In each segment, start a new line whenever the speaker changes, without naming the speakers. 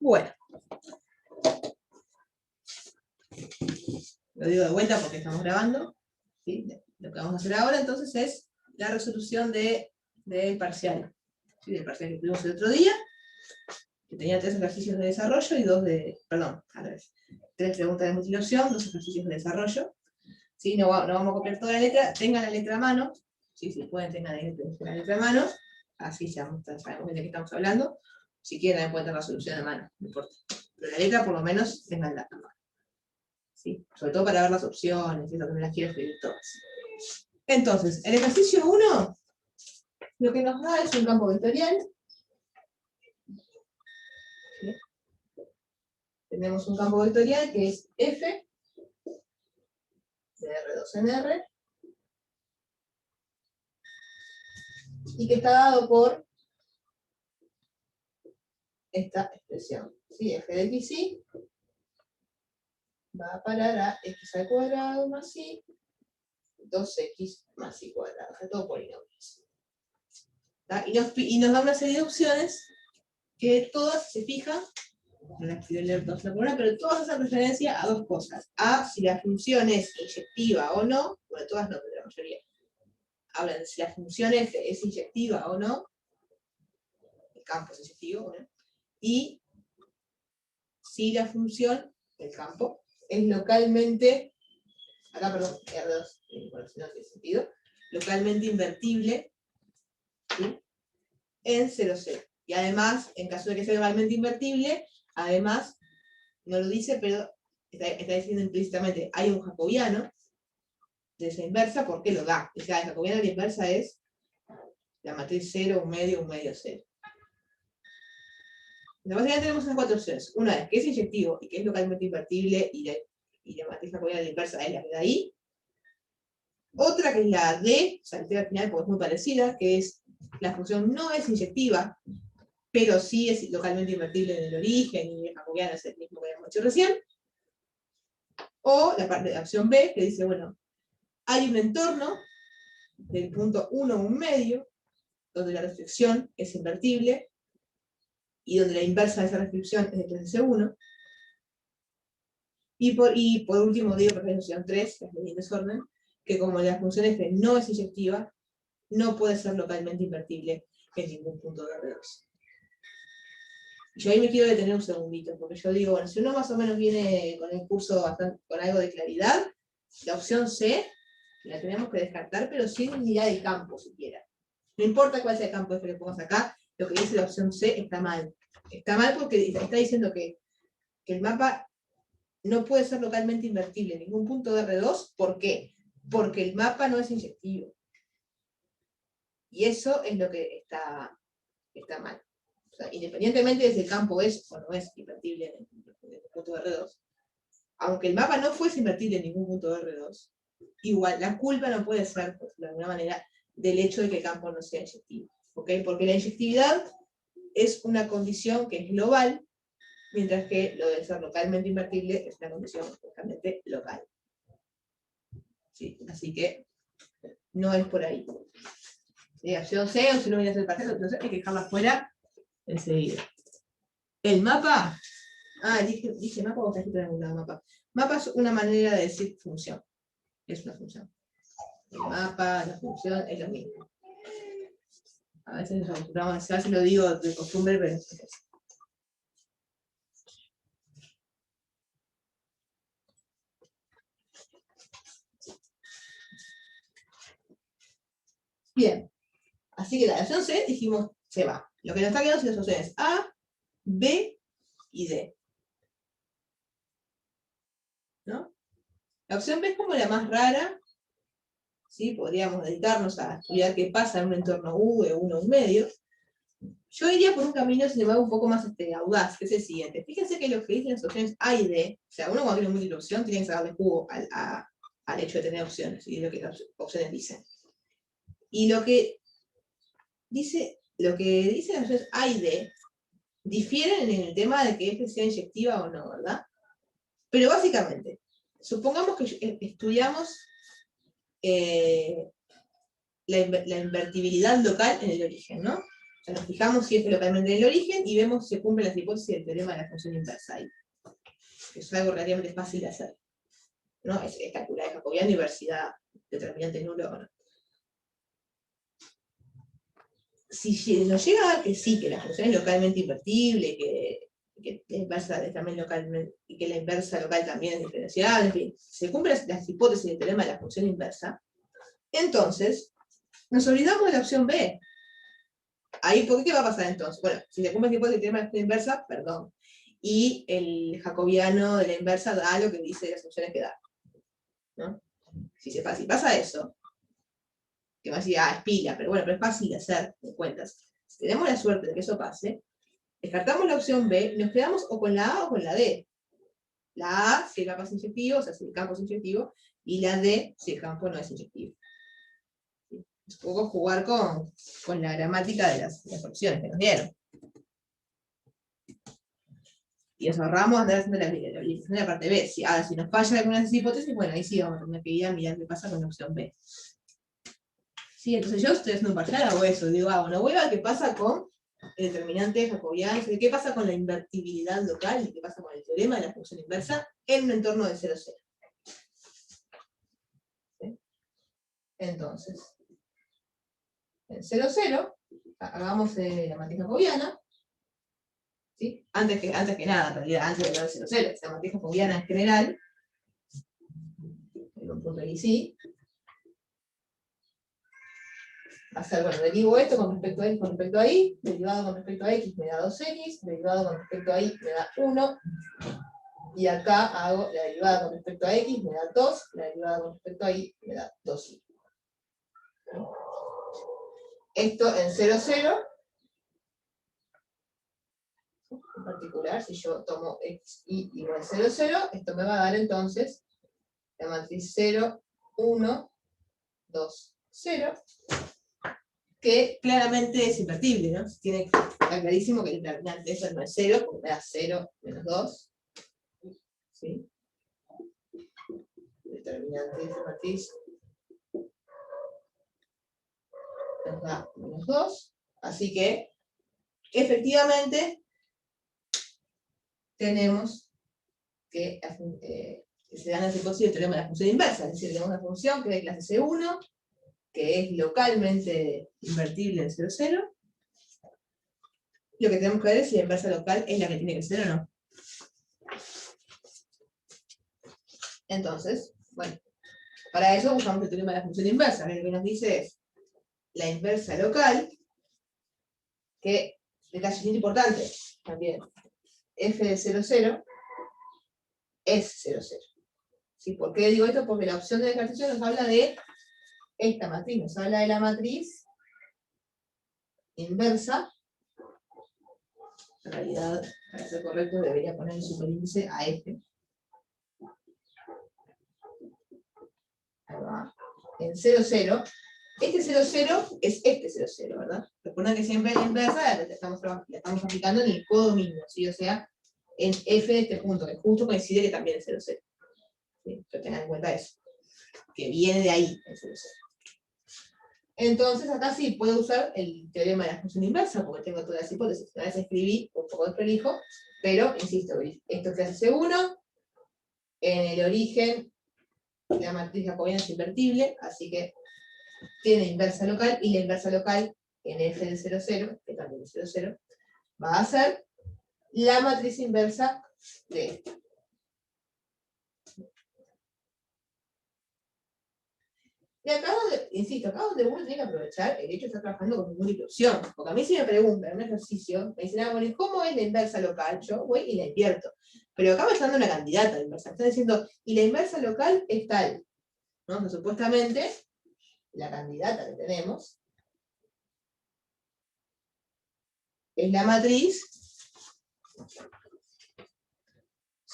Bueno. Lo digo de vuelta porque estamos grabando. ¿Sí? Lo que vamos a hacer ahora entonces es la resolución del parcial. ¿Sí? Del parcial que tuvimos el otro día, que tenía 3 ejercicios de desarrollo y 2 de... Perdón, a ver, 3 preguntas de multiplicación, 2 ejercicios de desarrollo. ¿Sí? No vamos a copiar toda la letra, tengan la letra a mano. ¿Sí? Si pueden, tengan la letra a mano. Así sabemos bien de qué estamos hablando. Si quieren, también pueden tener la solución a mano, no importa. Pero la letra, por lo menos, tenganla a mano. ¿Sí? Sobre todo para ver las opciones, es lo que me las quiero escribir todas. Entonces, el ejercicio 1, lo que nos da es un campo vectorial. ¿Sí? Tenemos un campo vectorial que es F de R2 en R, y que está dado por esta expresión. ¿Sí? F de x y va a parar a x al cuadrado más y 2x más y cuadrado. O sea, todo polinomios. Y nos da una serie de opciones que todas se fijan, no las quiero leer todas una por una, pero todas hacen referencia a 2 cosas. A si la función es inyectiva o no, bueno, todas no, pero la mayoría. Hablan de si la función f es inyectiva o no, el campo es inyectivo, ¿no? Y si la función, el campo, es localmente, acá perdón, R2, bueno, si no tiene sentido, localmente invertible, ¿sí? En 0, 0. Y además, en caso de que sea localmente invertible, además, no lo dice, pero está diciendo implícitamente, hay un jacobiano de esa inversa, porque lo da. O sea, el jacobiano de la inversa es la matriz 0, 1 medio, 0. Entonces ya tenemos esas 4 opciones. Una es que es inyectivo y que es localmente invertible y la matriz jacobiana de la inversa es la que da ahí. Otra que es la D, salté al final porque es muy parecida, que es la función no es inyectiva, pero sí es localmente invertible en el origen y el jacobiano es el mismo que habíamos hecho recién. O la opción B, que dice, bueno, hay un entorno del punto 1, 1 medio, donde la restricción es invertible, y donde la inversa de esa restricción es de 3S1. Y por último digo, por ejemplo, opción 3, la ley en desorden, que como la función f no es inyectiva, no puede ser localmente invertible en ningún punto de R2. Yo ahí me quiero detener un segundito, porque yo digo, bueno, si uno más o menos viene con el curso con algo de claridad, la opción C la tenemos que descartar, pero sin mirar el campo siquiera. No importa cuál sea el campo F que pongas acá, lo que dice la opción C está mal. Está mal porque está diciendo que el mapa no puede ser localmente invertible en ningún punto de R2. ¿Por qué? Porque el mapa no es inyectivo. Y eso es lo que está mal. O sea, independientemente de si el campo es o no es invertible en el punto de R2, aunque el mapa no fuese invertible en ningún punto de R2, igual la culpa no puede ser, de alguna manera, del hecho de que el campo no sea inyectivo. ¿Okay? Porque la inyectividad es una condición que es global, mientras que lo de ser localmente invertible es una condición justamente local. ¿Sí? Así que no es por ahí. Opción C, o si no viene a ser parcial, entonces hay que dejarla fuera enseguida. El mapa, dije mapa o está escrito en algún lado mapa. Mapa es una manera de decir función. Es una función. El mapa, la función, es lo mismo. A veces nos acostumbramos, a veces lo digo de costumbre, pero es eso. Bien. Así que la opción C, dijimos, se va. Lo que nos está quedando son las opciones A, B y D. ¿No? La opción B es como la más rara. ¿Sí? Podríamos dedicarnos a estudiar qué pasa en un entorno U de 1, 1 medio. Yo iría por un camino, sin embargo, un poco más audaz, que es el siguiente. Fíjense que lo que dicen las opciones A y D, o sea, uno cuando tiene múltiple opción tiene que sacarle jugo al hecho de tener opciones, y lo que las opciones dicen. Y lo que dicen las opciones A y D difieren en el tema de que F sea inyectiva o no, ¿verdad? Pero básicamente, supongamos que estudiamos la invertibilidad local en el origen, ¿no? O Nos fijamos si es localmente en el origen y vemos si se cumplen las hipótesis del teorema de la función inversa ahí. Es algo relativamente fácil de hacer, ¿no? Es calcular el jacobiano y ver si da determinante nulo o no. Si nos llega a dar que sí, que la función es localmente invertible, que la inversa es también localmente, y que la inversa local también es diferenciable, en fin, se cumplen las hipótesis del teorema de la función inversa, entonces nos olvidamos de la opción B. Ahí, ¿por qué va a pasar entonces? Bueno, si se cumple la hipótesis del teorema de la función inversa, perdón, y el jacobiano de la inversa da lo que dice las funciones que da, ¿no? Si pasa eso, que me decía, es pila, pero bueno, pero es fácil de hacer, de cuentas. Si tenemos la suerte de que eso pase, descartamos la opción B y nos quedamos o con la A o con la D. La A si el campo es inyectivo, o sea, si el campo es inyectivo, y la D si el campo no es inyectivo. ¿Sí? Es un poco jugar con la gramática de las opciones que nos dieron. Y nos ahorramos andar haciendo la parte B. Ahora, si nos falla alguna de esas hipótesis, bueno, ahí sí vamos a tener que ir a mirar qué pasa con la opción B. Sí, entonces yo estoy haciendo un parcial, hago eso, digo, hago una hueva, ¿qué pasa con el determinante jacobiano? ¿Qué pasa con la invertibilidad local? ¿Y qué pasa con el teorema de la función inversa en un entorno de 0, 0? ¿Sí? Entonces, en 0, 0, hagamos la matriz jacobiana. ¿Sí? Antes que nada, en realidad, antes de hablar de 0, 0, la matriz jacobiana en general, en un punto de sí, va a ser, bueno, derivo esto con respecto a x con respecto a y, derivado con respecto a x me da 2x, derivado con respecto a y me da 1, y acá hago la derivada con respecto a x me da 2, la derivada con respecto a y me da 2y. Esto en 0, 0, en particular, si yo tomo x, y igual a 0, 0, esto me va a dar entonces la matriz 0, 1, 2, 0, que claramente es invertible, ¿no? Está clarísimo que el determinante eso no es 0, porque me da 0 menos 2. ¿Sí? El determinante de esa matriz nos da menos 2. Así que, efectivamente, tenemos que se dan las hipótesis del teorema de la función inversa. Es decir, tenemos una función que es de clase C1, que es localmente invertible en 0, 0. Lo que tenemos que ver es si la inversa local es la que tiene que ser o no. Entonces, bueno, para eso usamos el teorema de la función inversa, que lo que nos dice es la inversa local, que detalle importante también, f de 0, 0 es 0, 0. ¿Sí? ¿Por qué digo esto? Porque la opción de descartación nos habla de esta matriz, nos habla de la matriz inversa. En realidad, para ser correcto, debería poner el superíndice a f. Ahí va. En 0, 0. Este 0, 0 es este 0, 0, ¿verdad? Recuerden que siempre la inversa la estamos aplicando en el codominio, ¿sí? O sea, en f de este punto, que justo coincide que también es 0, 0. ¿Sí? Pero tengan en cuenta eso, que viene de ahí el 0, 0. Entonces acá sí puedo usar el teorema de la función inversa, porque tengo todas las hipótesis. Una vez escribí un poco de prolijo, pero, insisto, esto es clase C1, en el origen la matriz jacobiana es invertible, así que tiene inversa local, y la inversa local en f de 0, 0, que también es 0, 0, va a ser la matriz inversa de esta. Y acá donde, insisto, acá donde uno tiene que aprovechar el hecho de estar trabajando con múltiple opción. Porque a mí si me preguntan en un ejercicio, me dicen, bueno, ¿cómo es la inversa local? Yo voy y la invierto. Pero acá me están dando una candidata de inversa. Me están diciendo, y la inversa local es tal. ¿No? Entonces, supuestamente, la candidata que tenemos es la matriz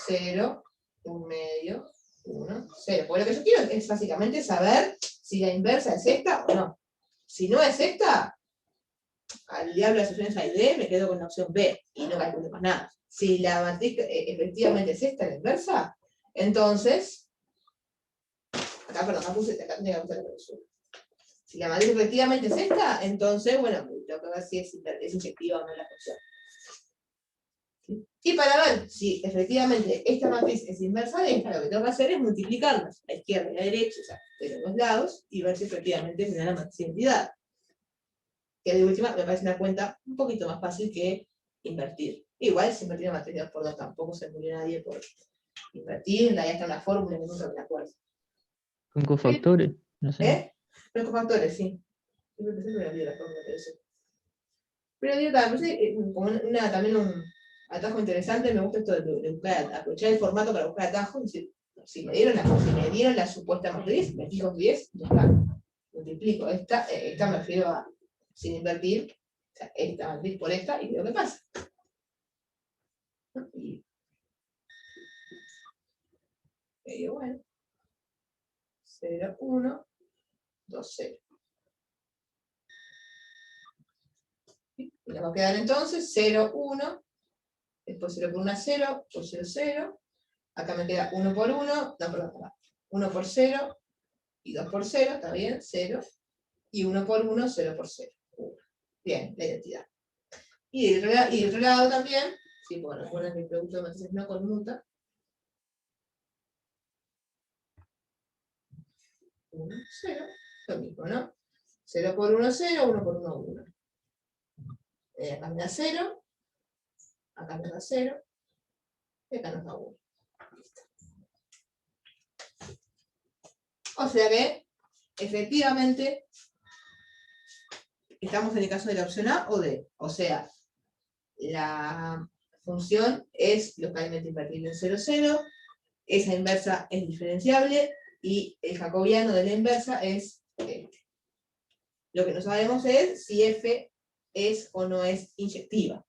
0, 1 medio, 1, 0. Porque lo que yo quiero es básicamente saber si la inversa es esta o no. Si no es esta, al diablo las opciones A y D, me quedo con la opción B y no calculo más nada. Si la matriz efectivamente es esta, la inversa, entonces, acá, perdón, acá tenía que usar la clausura. Si la matriz efectivamente es esta, entonces, bueno, tengo que ver si es inyectiva o no la función. ¿Sí? Y para ver si efectivamente esta matriz es inversa de esta, lo que tengo que hacer es multiplicarlas, a la izquierda y a la derecha, o sea, de los dos lados, y ver si efectivamente me da la matriz de identidad. Que de última me parece una cuenta un poquito más fácil que invertir. Igual si invertir en matriz de 2x2 tampoco se murió nadie por invertir, ahí está una fórmula que nunca me acuerdo.
Con cofactores, no sé.
Los cofactores, sí. Yo empecé me olvidé la fórmula de eso. Pero digo, como también un atajo interesante, me gusta esto de buscar, aprovechar el formato para buscar atajos. Si me dieron la supuesta matriz, me fijo 10, ya está. Multiplico esta me refiero a sin invertir, o sea, esta matriz por esta y veo qué pasa. Y digo, bueno, 0, 1, 2, 0. Y nos va a quedar entonces 0, 1, después 0 por 1, 0, por 0, 0. Acá me queda 1 por 1, no, perdón, 1 por 0 y 2 por 0, está bien, 0. Y 1 por 1, 0 por 0. 1. Bien, la identidad. Y del otro lado también, sí, bueno, recuerden que el producto de matrices no conmuta. 1, 0, lo mismo, ¿no? 0 por 1, 0, 1 por 1, 1. Acá me da 0, acá me da 0, y acá nos da 1. Listo. O sea que, efectivamente, estamos en el caso de la opción A o D. O sea, la función es localmente invertible en 0, 0, esa inversa es diferenciable, y el jacobiano de la inversa es este. Lo que no sabemos es si f es o no es inyectiva.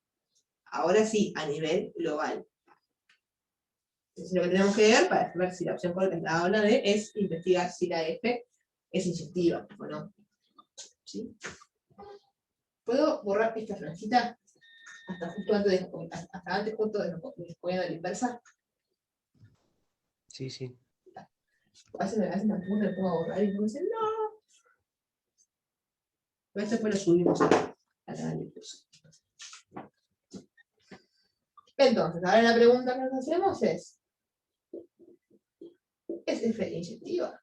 Ahora sí, a nivel global. Entonces lo que tenemos que ver para ver si la opción correcta es la A o la D es investigar si la f es inyectiva o no. ¿Sí? ¿Puedo borrar esta franjita hasta justo antes de la inversa?
Sí, sí.
A veces me apuro, me pongo a borrar y me dicen, no. Pero después lo subimos a canal de curso. Entonces, ahora la pregunta que nos hacemos es f inyectiva?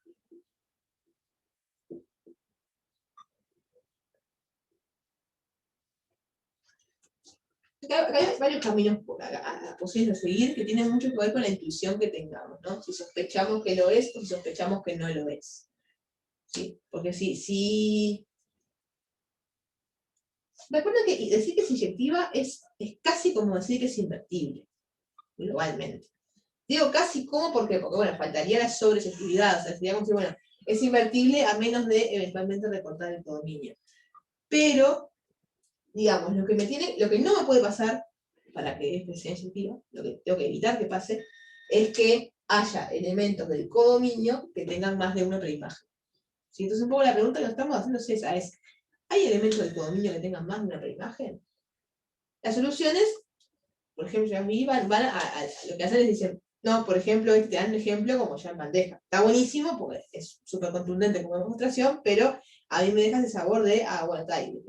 Acá hay varios caminos posibles de seguir que tienen mucho que ver con la intuición que tengamos, ¿no? Si sospechamos que lo es o si sospechamos que no lo es. ¿Sí? Porque si recuerden que decir que es inyectiva es casi como decir que es invertible, globalmente. Digo casi como porque bueno, faltaría la sobresensibilidad, o sea, digamos que bueno, es invertible a menos de eventualmente recortar el dominio. Pero, digamos, lo que no me puede pasar para que esto sea inyectiva, lo que tengo que evitar que pase, es que haya elementos del codominio que tengan más de una preimagen. ¿Sí? Entonces un poco la pregunta que nos estamos haciendo es esa, ¿hay elementos del codominio que tengan más de una preimagen? Las soluciones, por ejemplo, a mí van a lo que hacen es decir, no, por ejemplo, te dan un ejemplo como ya en bandeja. Está buenísimo porque es súper contundente como demostración, pero a mí me deja ese sabor de, bueno, está ahí.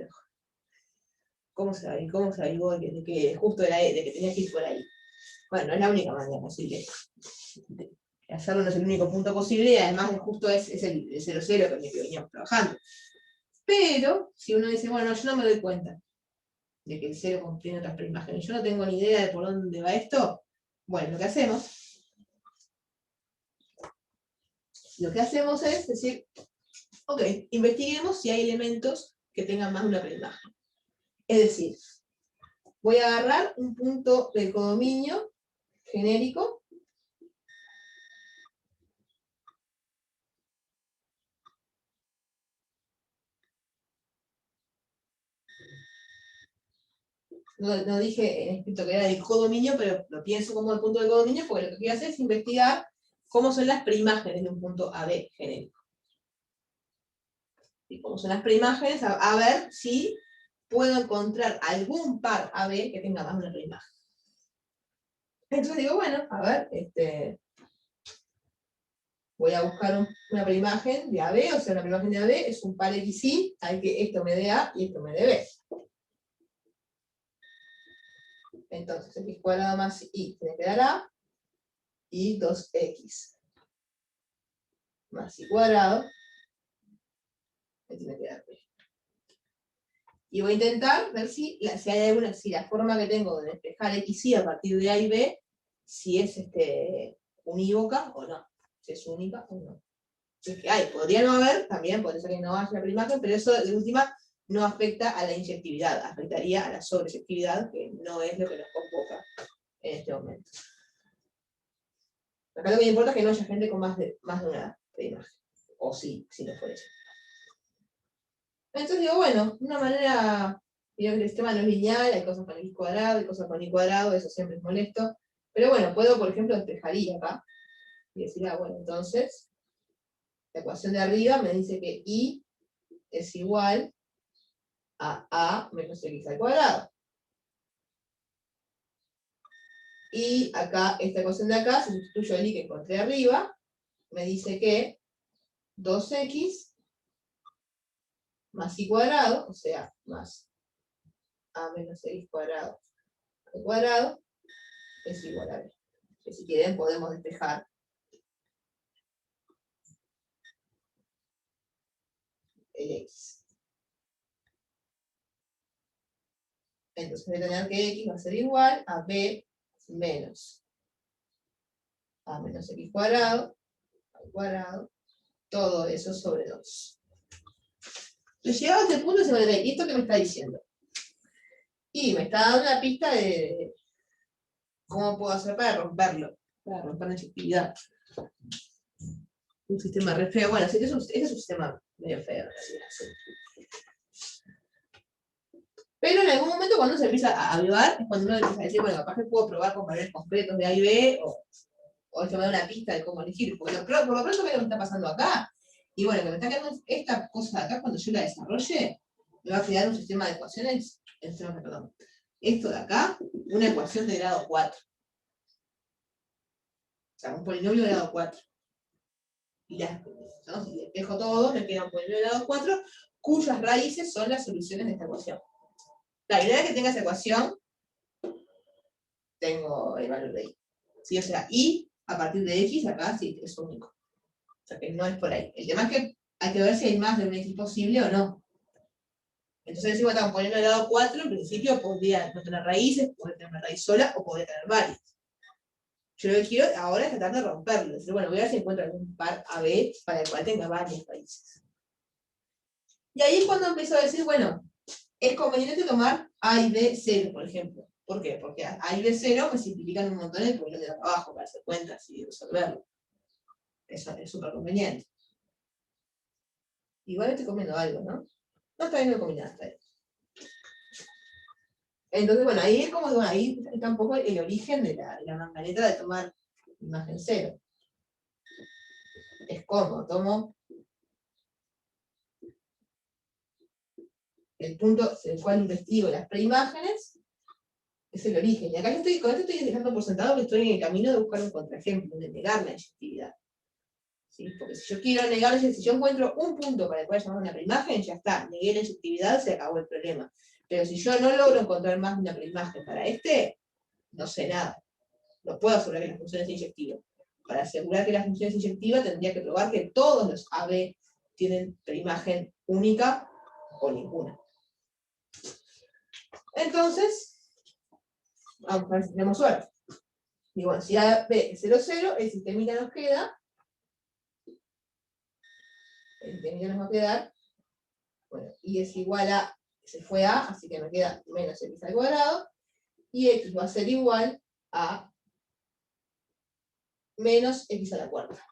¿Cómo se averiguó de que justo era de que tenía que ir por ahí? Bueno, no es la única manera posible. Hacerlo no es el único punto posible y además justo es el 0,0 que veníamos trabajando. Pero, si uno dice, bueno, yo no me doy cuenta de que el 0 contiene otras preimágenes, yo no tengo ni idea de por dónde va esto, bueno, lo que hacemos es decir, ok, investiguemos si hay elementos que tengan más de una preimagen. Es decir, voy a agarrar un punto del codominio genérico no dije en escrito que era del codominio, pero lo pienso como el punto del codominio porque lo que quiero hacer es investigar cómo son las preimágenes de un punto AB genérico. Y cómo son las preimágenes, a ver si puedo encontrar algún par AB que tenga más de una preimagen. Entonces digo, bueno, a ver, voy a buscar una preimagen de AB, o sea, una preimagen de AB es un par XY, hay que esto me dé A y esto me dé B. Entonces, x cuadrado más y tiene que dar A, y 2x más y cuadrado me tiene que dar B. Y voy a intentar ver si la forma que tengo de despejar x y a partir de A y B, si es unívoca o no, si es única o no. Si es que hay, podría no haber, también podría ser que no haya preimagen, pero eso de última no afecta a la inyectividad, afectaría a la sobreyectividad, que no es lo que nos convoca en este momento. Acá lo que me importa es que no haya gente con más de una preimagen, o sí, si no fuera eso. Entonces digo, bueno, una manera, digamos que el sistema no es lineal, hay cosas con x cuadrado, hay cosas con y cuadrado, eso siempre es molesto. Pero bueno, puedo, por ejemplo, despejar y acá, y decir, bueno, entonces, la ecuación de arriba me dice que y es igual a menos x al cuadrado. Y acá, esta ecuación de acá, si sustituyo el y que encontré arriba, me dice que 2x más y cuadrado, o sea, más a menos x cuadrado al cuadrado, es igual a b. Que si quieren podemos despejar el x. Entonces voy a tener que x va a ser igual a b menos a menos x cuadrado al cuadrado, todo eso sobre 2. Llegado a este punto se me dice, ¿y esto qué me está diciendo? Y me está dando una pista de cómo puedo hacer para romperlo, para romper la inyectividad. Un sistema re feo. Bueno, ese es un sistema medio feo. Pero en algún momento cuando se empieza a avivar, es cuando uno empieza a decir, bueno, capaz que puedo probar con valores concretos de A y B, o esto me da una pista de cómo elegir. Porque por lo pronto, ¿qué es lo que está pasando acá? Y bueno, que me está quedando esta cosa de acá, cuando yo la desarrolle, me va a quedar un sistema de ecuaciones, perdón, esto de acá, una ecuación de grado 4. O sea, un polinomio de grado 4. Y ¿no? Si despejo todo, me queda un polinomio de grado 4, cuyas raíces son las soluciones de esta ecuación. La idea es que tenga esa ecuación, tengo el valor de y. ¿Sí? O sea, y a partir de x acá sí es único. O sea que no es por ahí. El tema es que hay que ver si hay más de un x posible o no. Entonces, si estamos poniendo el grado 4, en principio podría no tener raíces, podría tener una raíz sola o podría tener varias. Yo lo que quiero ahora es tratar de romperlo. Decir, bueno, voy a ver si encuentro algún par AB para el cual tenga varias raíces. Y ahí es cuando empiezo a decir, bueno, es conveniente tomar A y B 0, por ejemplo. ¿Por qué? Porque A y B 0 me simplifican un montón el polinomio de abajo para hacer cuentas y resolverlo. Eso es súper conveniente. Igual estoy comiendo algo, ¿no? No está bien no comí nada, está bien. Entonces, bueno, ahí es como, bueno, ahí está un poco el origen de la manganeta de tomar imagen 0. Es como, tomo el punto en el cual investigo las preimágenes, es el origen. Y acá con esto estoy dejando por sentado que estoy en el camino de buscar un contraejemplo, de negar la inyectividad. ¿Sí? Porque si yo quiero negar, si yo encuentro un punto para el cual llamar una preimagen, ya está, negué la inyectividad, se acabó el problema. Pero si yo no logro encontrar más de una preimagen para no sé nada. No puedo asegurar que la función es inyectiva. Para asegurar que la función es inyectiva, tendría que probar que todos los AB tienen preimagen única o ninguna. Entonces, vamos a ver si tenemos suerte. Y bueno, si AB es 0, 0, el sistemita nos queda. El sistemita nos va a quedar. Bueno, y es igual a, se fue A, así que me queda menos x al cuadrado. Y x va a ser igual a menos x a la cuarta.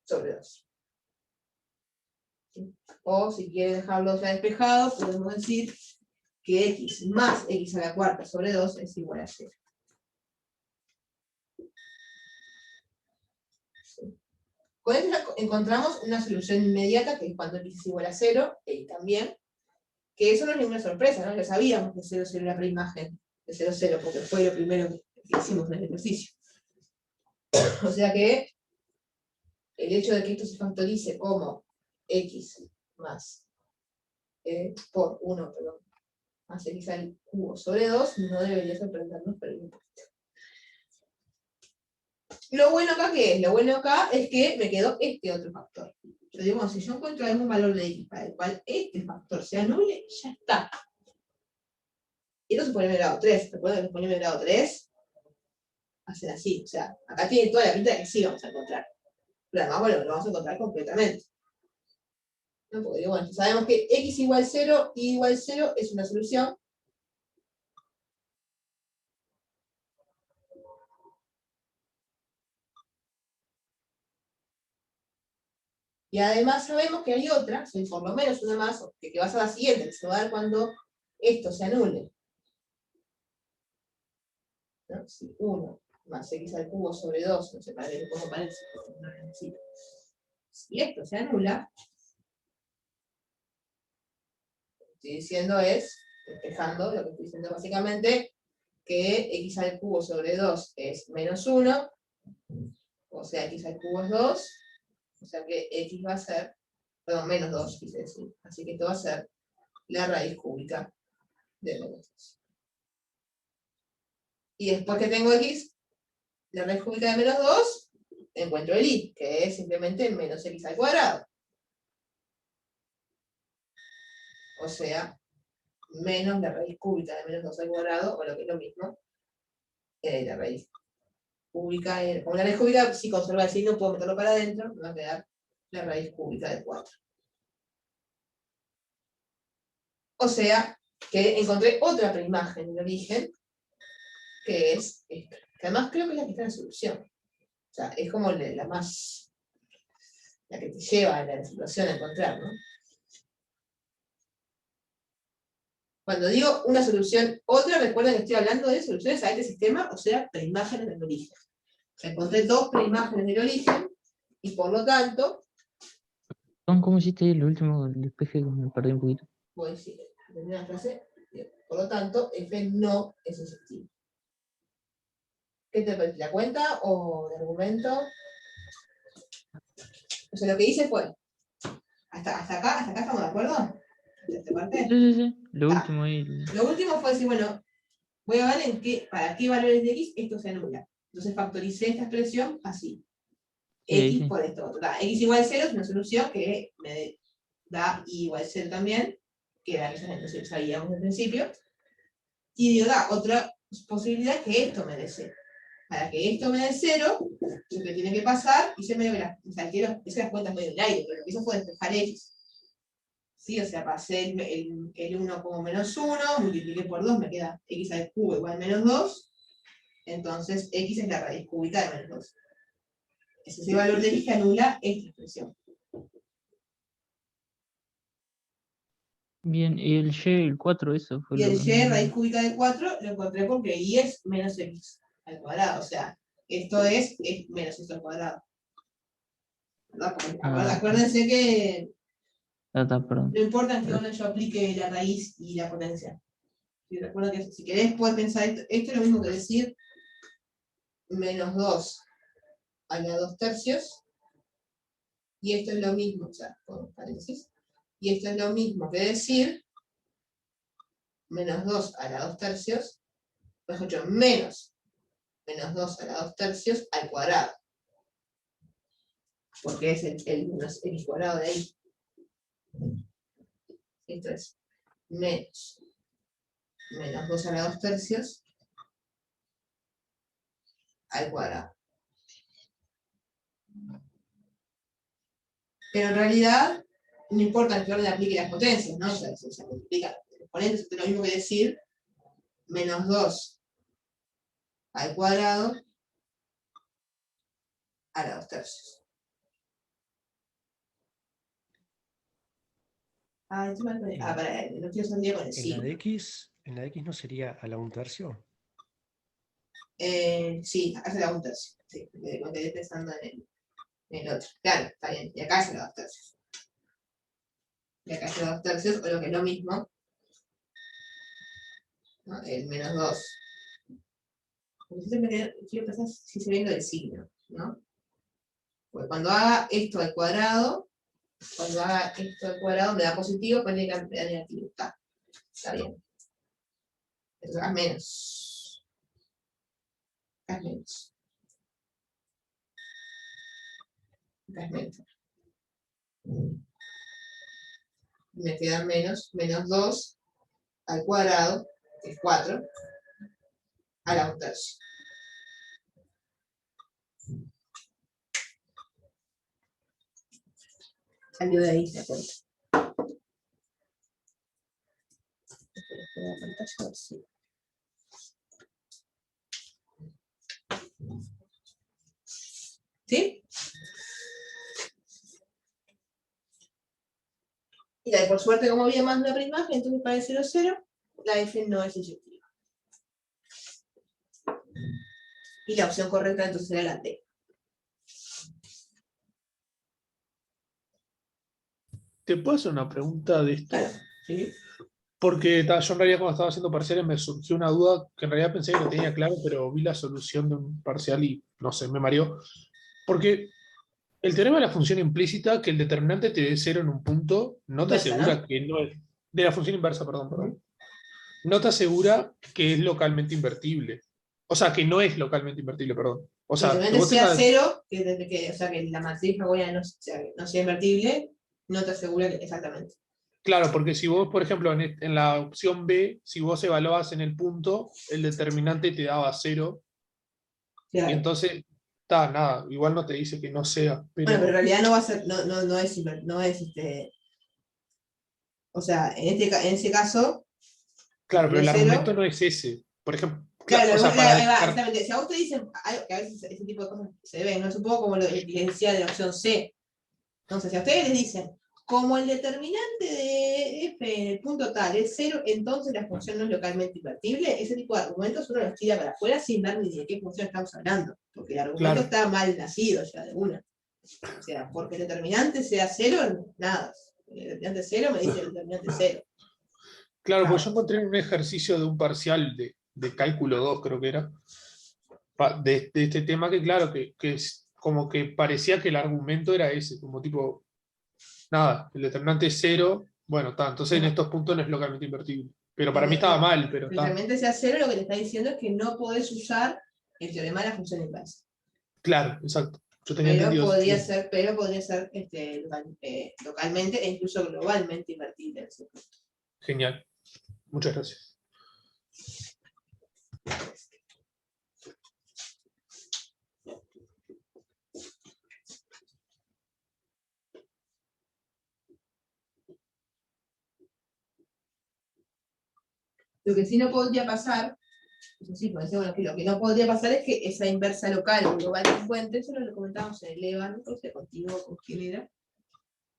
Sobre 2. O si quiere dejarlo ya despejado, podemos decir que x más x a la cuarta sobre 2 es igual a 0. ¿Sí? Con esto encontramos una solución inmediata, que es cuando x es igual a 0, y también, que eso no es ninguna sorpresa, ¿no? Ya sabíamos que 0, 0 era preimagen de 0, 0, porque fue lo primero que hicimos en el ejercicio. O sea que el hecho de que esto se factorice como x más por 1, perdón, más x al cubo sobre 2, no debería sorprendernos por el impuesto. Lo bueno acá, ¿qué es? Lo bueno acá es que me quedó este otro factor. Yo digo, bueno, si yo encuentro algún valor de x para el cual este factor se anule, ya está. Y esto se pone en el grado 3. Recuerden que se pone en el grado 3. Hacen así. O sea, acá tiene toda la pinta de que sí vamos a encontrar. Pero además, bueno, lo vamos a encontrar completamente. ¿No? Porque, bueno, sabemos que x igual 0, y igual 0 es una solución. Y además sabemos que hay otra, o por lo menos una más, que va a ser la siguiente, que se va a dar cuando esto se anule. ¿No? Si 1 más x al cubo sobre 2, no sé para qué le pongo paréntesis, no lo necesito. Si esto se anula, lo que estoy diciendo es, despejando, lo que estoy diciendo básicamente, que x al cubo sobre 2 es menos 1, o sea, x al cubo es 2, o sea que x va a ser, perdón, menos 2, quise decir. Así que esto va a ser la raíz cúbica de menos 2. Y después que tengo x, la raíz cúbica de menos 2, encuentro el y, que es simplemente menos x al cuadrado. O sea, menos la raíz cúbica de menos 2 al cuadrado, o lo que es lo mismo, la raíz cúbica. Como la raíz cúbica, si conserva el signo, puedo meterlo para adentro, me va a quedar la raíz cúbica de 4. O sea, que encontré otra preimagen de origen, que es esta. Que además creo que es la que está en la solución. O sea, es como la más, la que te lleva a la situación a encontrar, ¿no? Cuando digo una solución, otra, recuerden que estoy hablando de soluciones a este sistema, o sea, preimágenes del origen. O sea, encontré dos preimágenes del origen, y por lo tanto,
¿Cómo hiciste el último despeje que me perdí un poquito?
voy a decir, terminar la frase, por lo tanto, F no es exhaustivo. ¿Qué te parece? ¿La cuenta o el argumento? O sea, lo que hice fue, hasta acá estamos de acuerdo. ¿Hasta esta parte?
Sí. Lo último ahí.
Lo último fue decir, bueno, voy a ver para qué valores de x esto se anula. Entonces factoricé esta expresión así. X
Sí.
por esto otro. X igual a 0 es una solución que me da y igual a 0 también, que era esa que sabíamos al principio. Y digo, da otra posibilidad que esto me dé 0. Para que esto me dé 0, lo que tiene que pasar, hice medio hice las cuentas medio del aire, pero lo que hizo fue despejar x. ¿Sí? O sea, pasé el 1 como menos 1, multipliqué por 2, me queda x al cubo igual a menos 2. Entonces, x es la raíz cúbica de menos 2. Ese es el valor de x que anula esta expresión.
Bien, y el Y, el 4, eso fue
Y
lo
el
que
y raíz cúbica de 4 lo encontré porque y es menos x al cuadrado. O sea, esto es menos esto al cuadrado. ¿Verdad? Porque acuérdense que
perdón.
no importa en qué orden yo aplique la raíz y la potencia. Y recuerda que si querés puedes pensar esto es lo mismo que decir menos 2 a la 2 tercios. Y esto es lo mismo, o sea, con paréntesis. Y esto es lo mismo que decir menos 2 a la 2 tercios, mejor dicho, menos 2 a la 2 tercios al cuadrado. Porque es el menos x cuadrado de ahí. Esto es menos 2 a la 2 tercios al cuadrado. Pero en realidad, no importa en qué orden aplique las potencias, ¿no? O sea, se multiplican los exponentes, es lo mismo que decir menos 2 al cuadrado a la 2 tercios. No quiero salir con el
En la de
signo.
X, no sería a la 1/3.
Sí, acá se da 1 tercio. Sí, me quedé pensando en el otro. Claro, está bien. Y acá se da 2 tercios. Y acá se da 2 tercios, o lo que es lo mismo, ¿no? El menos 2. Porque siempre quiero pensar si se viene del signo. ¿no? Porque cuando haga esto al cuadrado, me da positivo, pues me da negativo. Está bien. Entonces, haz menos. Haz menos. Haz menos. Me quedan menos 2 al cuadrado, que es 4, a la 1/3. Salió de ahí, de cuenta. La pantalla, a ver si- ¿Sí? Y por suerte, como había más de una prima, entonces para el 0, 0, la F no es inyectiva. Y la opción correcta entonces era la D.
¿Te puedo hacer una pregunta de esto?
Claro. ¿Sí?
Porque yo en realidad cuando estaba haciendo parciales me surgió una duda que en realidad pensé que lo tenía claro, pero vi la solución de un parcial y no sé, me mareó. Porque el teorema de la función implícita, que el determinante te dé 0 en un punto, no te
Inversa,
asegura
¿no?
que no es... De la función inversa, perdón. No te asegura que es localmente invertible. O sea, que no es localmente invertible, perdón. O
Que
sea, que
realmente
vos
sea
tengas...
0, o sea, que la matriz hawaiana no sea invertible, no te asegura que exactamente.
Claro, porque si vos, por ejemplo, en la opción B, si vos evaluabas en el punto, el determinante te daba 0,
Claro.
y entonces, nada, igual no te dice que no sea,
Bueno, pero en
pero...
realidad no va a ser, no es o sea, en ese caso,
Claro, pero
de
el
0.
argumento no es ese. Por ejemplo,
Claro,
o sea, para
ahí va,
descartar...
exactamente. Si a vos te dicen, que a veces ese tipo de cosas se ven, ¿no? Es un poco como lo que les decía de la opción C. Entonces, si a ustedes les dicen, como el determinante de f en el punto tal es 0, entonces la función no es localmente invertible, ese tipo de argumentos uno los tira para afuera sin ver ni de qué función estamos hablando, porque el argumento
Claro,
está mal nacido ya de una. O sea, porque el determinante sea 0, nada. El determinante 0 me dice el determinante 0.
claro, pues
Claro.
yo encontré en un ejercicio de un parcial de cálculo 2 creo que era, de este tema que, claro, que es como que parecía que el argumento era ese, como tipo, nada, el determinante es 0, bueno, entonces en
No,
estos puntos no es localmente invertible. Pero para mí
el
estaba mal, pero
el determinante sea 0, lo que te está diciendo es que no podés usar el teorema de la función inversa.
claro, exacto. Yo tenía entendido eso.
Pero podría ser localmente e incluso globalmente invertible.
Genial. Muchas gracias.
Lo que sí no podría pasar, eso sí, pues, bueno, que lo que no podría pasar es que esa inversa local o global que encuentre, eso lo comentábamos en el EVA, no sé contigo, con quién era,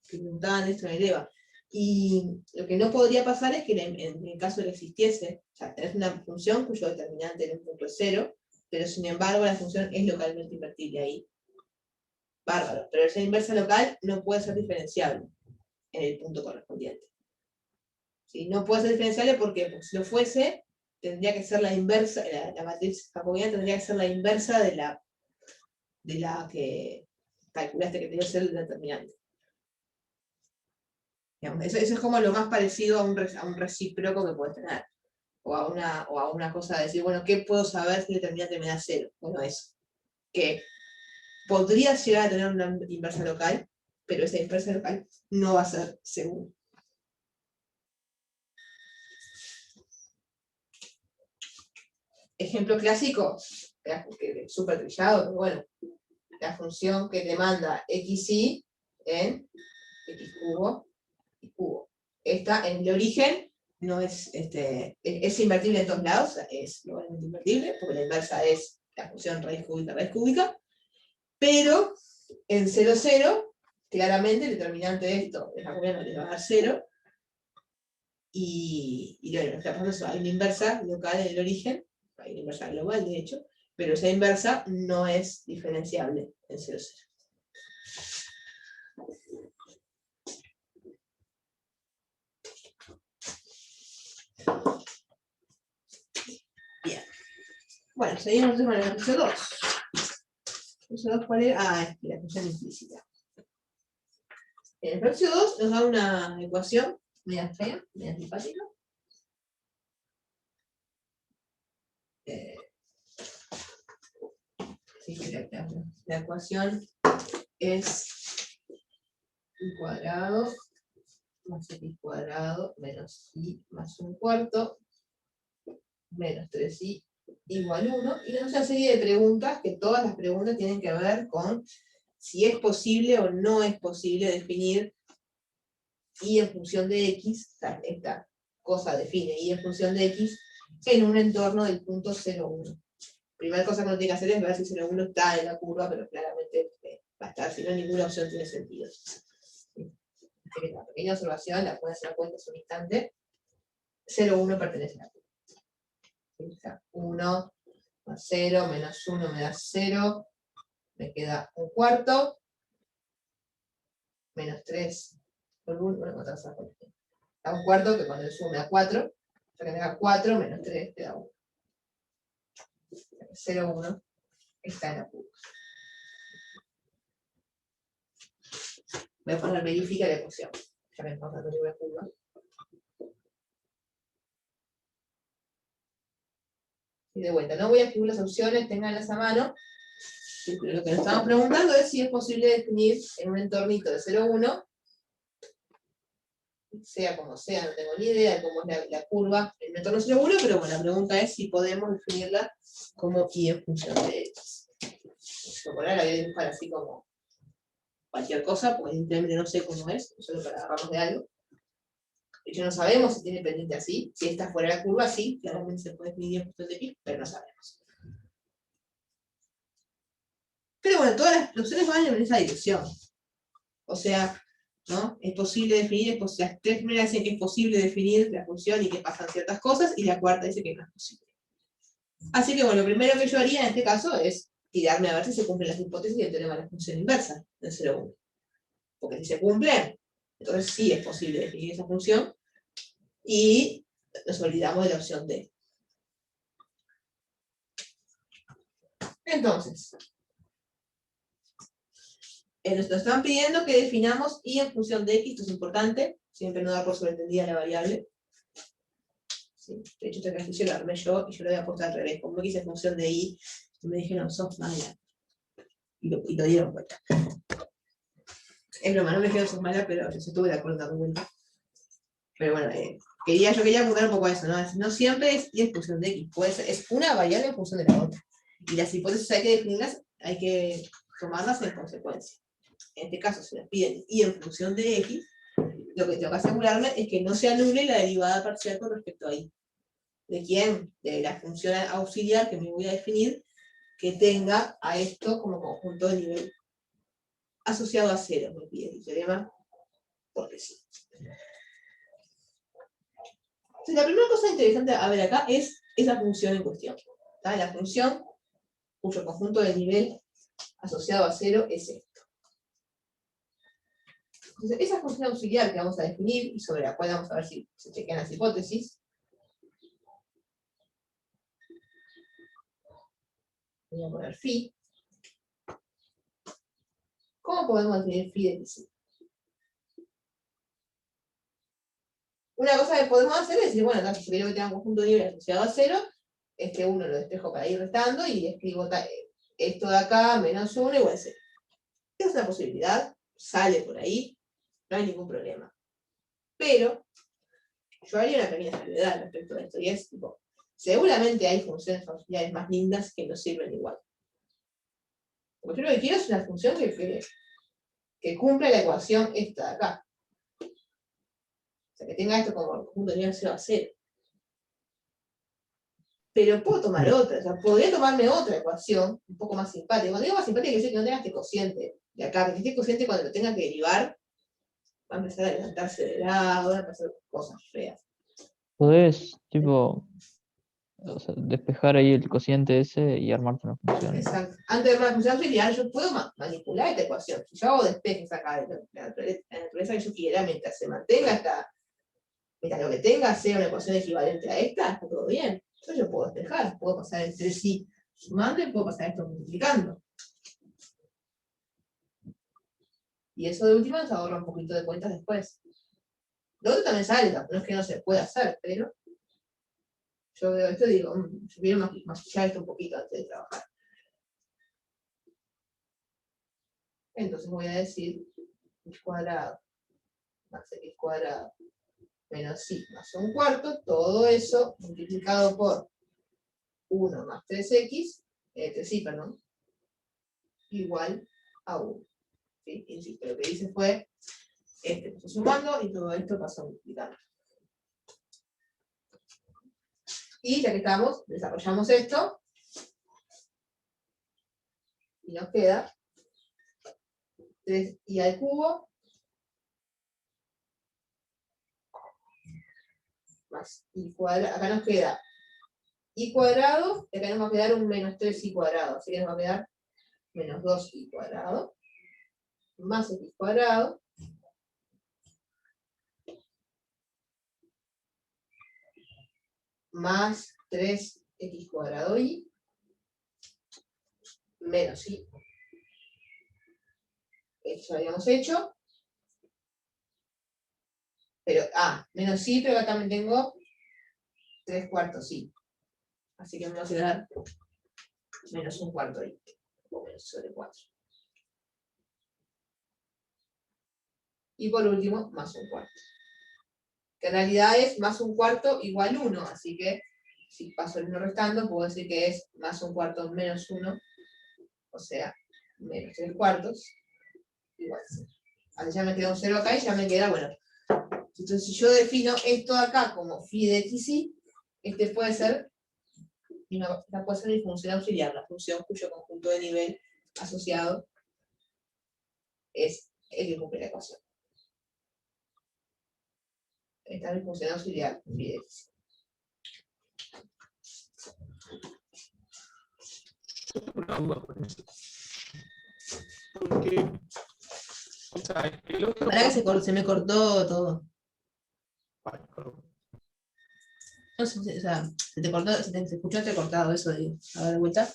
que preguntaban esto en el EVA. Y lo que no podría pasar es que en el caso de que existiese, o sea, tenés una función cuyo determinante en un punto es 0, pero sin embargo la función es localmente invertible ahí. Bárbaro, pero esa inversa local no puede ser diferenciable en el punto correspondiente. ¿Sí? No puede ser diferenciable porque si lo fuese, tendría que ser la inversa, la matriz jacobiana tendría que ser la inversa de la que calculaste que tenía que ser el determinante. Digamos, eso es como lo más parecido a un recíproco que puedes tener. O a una cosa de decir, bueno, ¿qué puedo saber si el determinante me da 0? Bueno, eso. Que podría llegar a tener una inversa local, pero esa inversa local no va a ser segura. Ejemplo clásico, súper trillado, pero bueno, la función que te manda xy en x cubo y cubo. Esta en el origen no es invertible en todos lados, es globalmente invertible, porque la inversa es la función raíz cúbica, pero en 0, 0, claramente el determinante de esto es la no le va a dar 0, y bueno, lo que está pasando es que hay una inversa local en el origen, hay una inversa global de hecho, pero esa inversa no es diferenciable en 0, 0. Bien. Bueno, seguimos con el ejercicio 2. Ejercicio 2, ¿cuál era? Ah, es que la función implícita. En el ejercicio 2 nos da una ecuación media fea, media antipática. Sí, la ecuación es y cuadrado más x cuadrado menos y más un cuarto menos 3y igual 1, y tenemos una serie de preguntas que todas las preguntas tienen que ver con si es posible o no es posible definir y en función de x, esta cosa define y en función de x en un entorno del punto 0,1. Primera cosa que uno tiene que hacer es ver si 0,1 está en la curva, pero claramente va a estar, si no ninguna opción tiene sentido. La pequeña observación, la pueden hacer a cuenta en un instante, 0,1 pertenece a la curva. O sea, 1 más 0 menos 1 me da 0, me queda un cuarto, menos 3 por 1, bueno, da un cuarto que cuando el sumo me da 4, o sea que me da 4 menos 3 te da 1. 0,1 está en la curva. Voy a poner verifica la ecuación. Ya me pasa la curva. Y de vuelta, no voy a escribir las opciones, tenganlas a mano. Sí, pero lo que nos estamos preguntando es si es posible definir en un entornito de 0,1, sea como sea, no tengo ni idea de cómo es la curva en un entorno 0,1, pero bueno, la pregunta es si podemos definirla como y en función de x. Por ahora la voy a dibujar así como cualquier cosa, porque evidentemente no sé cómo es, solo para agarrarnos de algo. De hecho, no sabemos si tiene pendiente así. Si está fuera de la curva, sí, claramente se puede definir en función de x, pero no sabemos. Pero bueno, todas las opciones van en esa dirección. O sea, ¿no? Es posible definir, las tres primeras dicen que es posible definir la función y que pasan ciertas cosas, y la cuarta dice que no es posible. Así que bueno, lo primero que yo haría en este caso es tirarme a ver si se cumplen las hipótesis del teorema de la función inversa del 0,1. Porque si se cumplen, entonces sí es posible definir esa función, y nos olvidamos de la opción D. Entonces, nos están pidiendo que definamos y en función de x, esto es importante, siempre no dar por sobreentendida la variable. Sí, de hecho, este ejercicio lo armé yo y yo lo había puesto al revés. Como x en función de y, me dijeron, sos mala. Y lo dieron vuelta. Es broma, no me dijeron sos mala, pero yo estuve de acuerdo dando vuelta. Pero bueno, yo quería apuntar un poco a eso, ¿no? No siempre es y en función de x, puede ser, es una variable en función de la otra. Y las hipótesis hay que definirlas, hay que tomarlas en consecuencia. En este caso, si nos piden y en función de x, lo que tengo que asegurarme es que no se anule la derivada parcial con respecto a y. ¿De quién? De la función auxiliar que me voy a definir, que tenga a esto como conjunto de nivel asociado a 0, me pide el teorema, porque sí. Entonces, la primera cosa interesante a ver acá es esa función en cuestión. ¿Tá? La función cuyo conjunto de nivel asociado a 0 es esto. Entonces, esa función auxiliar que vamos a definir y sobre la cual vamos a ver si se chequean las hipótesis. Voy a poner phi. ¿Cómo podemos definir phi de psi? Una cosa que podemos hacer es decir, bueno, si quiero que tenga un conjunto de nivel asociado a 0, este 1 lo despejo para ir restando y escribo esto de acá, menos 1 igual a 0. Es una posibilidad, sale por ahí, no hay ningún problema. Pero yo haría una pequeña salvedad respecto a esto, y es tipo, seguramente hay funciones auxiliares más lindas que nos sirven igual. Porque yo lo que quiero es una función que cumpla la ecuación esta de acá. O sea, que tenga esto como conjunto de nivel 0 a 0. Pero puedo tomar otra, o sea, podría tomarme otra ecuación, un poco más simpática. Cuando digo más simpática, quiere decir que no tenga este cociente de acá, que este cociente cuando lo tenga que derivar, va a empezar a levantarse de lado, van a pasar cosas feas.
Podés, tipo, o sea, despejar ahí el cociente ese y armarte una función.
Exacto. Antes de armar la función auxiliar, yo puedo manipular esta ecuación. Si yo hago despejes acá de la naturaleza que yo quiera, mientras se mantenga mientras lo que tenga sea una ecuación equivalente a esta, está todo bien. Entonces yo puedo despejar, puedo pasar el 3i sumando y puedo pasar esto multiplicando. Y eso de última nos ahorra un poquito de cuentas después. Lo otro también sale, no es que no se pueda hacer, pero yo veo esto y digo, yo quiero maquillar esto un poquito antes de trabajar. Entonces voy a decir x cuadrado más x cuadrado menos y más un cuarto, todo eso multiplicado por 1 más 3x, 3y, perdón, igual a 1. ¿Sí? Insisto, lo que hice fue, pasó sumando y todo esto pasó multiplicando. Y ya que estamos, desarrollamos esto, y nos queda 3y al cubo más y cuadrado, acá nos queda y cuadrado, y acá nos va a quedar un menos 3y cuadrado, así que nos va a quedar menos 2y cuadrado, más x cuadrado, más 3x cuadrado y, menos y. Esto ya habíamos hecho. Pero, menos y, pero acá también tengo 3 cuartos y. Así que me va a quedar menos un cuarto y, o menos sobre 4. Y por último, más un cuarto. Que en realidad es más un cuarto igual 1, así que si paso el 1 restando, puedo decir que es más un cuarto menos 1, o sea, menos 3 cuartos, igual 0. Así ya me queda un 0 acá y ya me queda, bueno. Entonces si yo defino esto de acá como phi de x y, puede ser, esta puede ser mi función auxiliar, la función cuyo conjunto de nivel asociado es el que cumple la ecuación. Esta es mi función auxiliar, phi de x.
Yo tengo una duda con eso. Porque, o sea, el otro...
Para que se me cortó todo.
Ay, perdón.
No sé, o sea, se te cortó, se escuchó entrecortado eso de, a ver, de vuelta.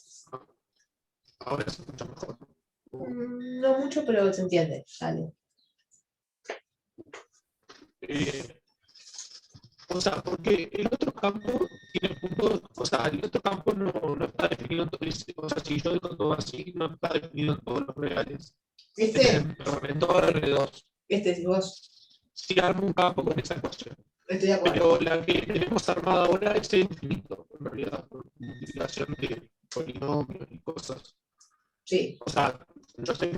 Ahora se escucha mejor.
No mucho, pero se entiende. Dale.
O sea, porque el otro campo tiene puntos, o sea, el otro campo no está definido todo ese, o sea, si yo digo todo así, no está definido en todos los reales. En todo R2.
Si vos,
Si armo un campo con esa ecuación.
estoy de acuerdo.
Pero la que tenemos armada ahora es infinito, en realidad, por multiplicación de polinomios y cosas.
Sí.
O sea, yo sé que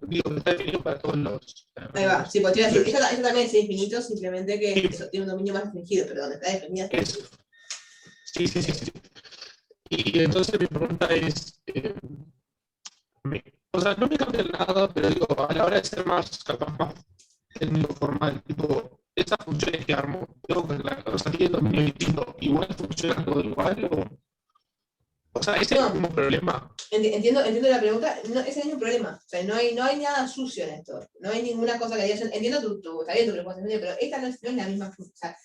digo que está definido para todos los.
Ahí va. Sí, pues te iba a decir, eso también es infinito, simplemente que eso tiene un dominio más restringido, pero donde está definida.
Eso. Sí. Y entonces mi pregunta es, o sea, no me cambia nada, pero digo, a la hora de ser más capaz, más técnico formal, tipo, esas funciones que armo, tengo que o sea, tiene dominio distinto, igual funciona todo igual, o sea, ese es el mismo problema.
Entiendo la pregunta, no, ese es el mismo problema. O sea, no hay nada sucio en esto. No hay ninguna cosa que digas. Entiendo está bien tu preocupación, pero esta no es la misma. O sea,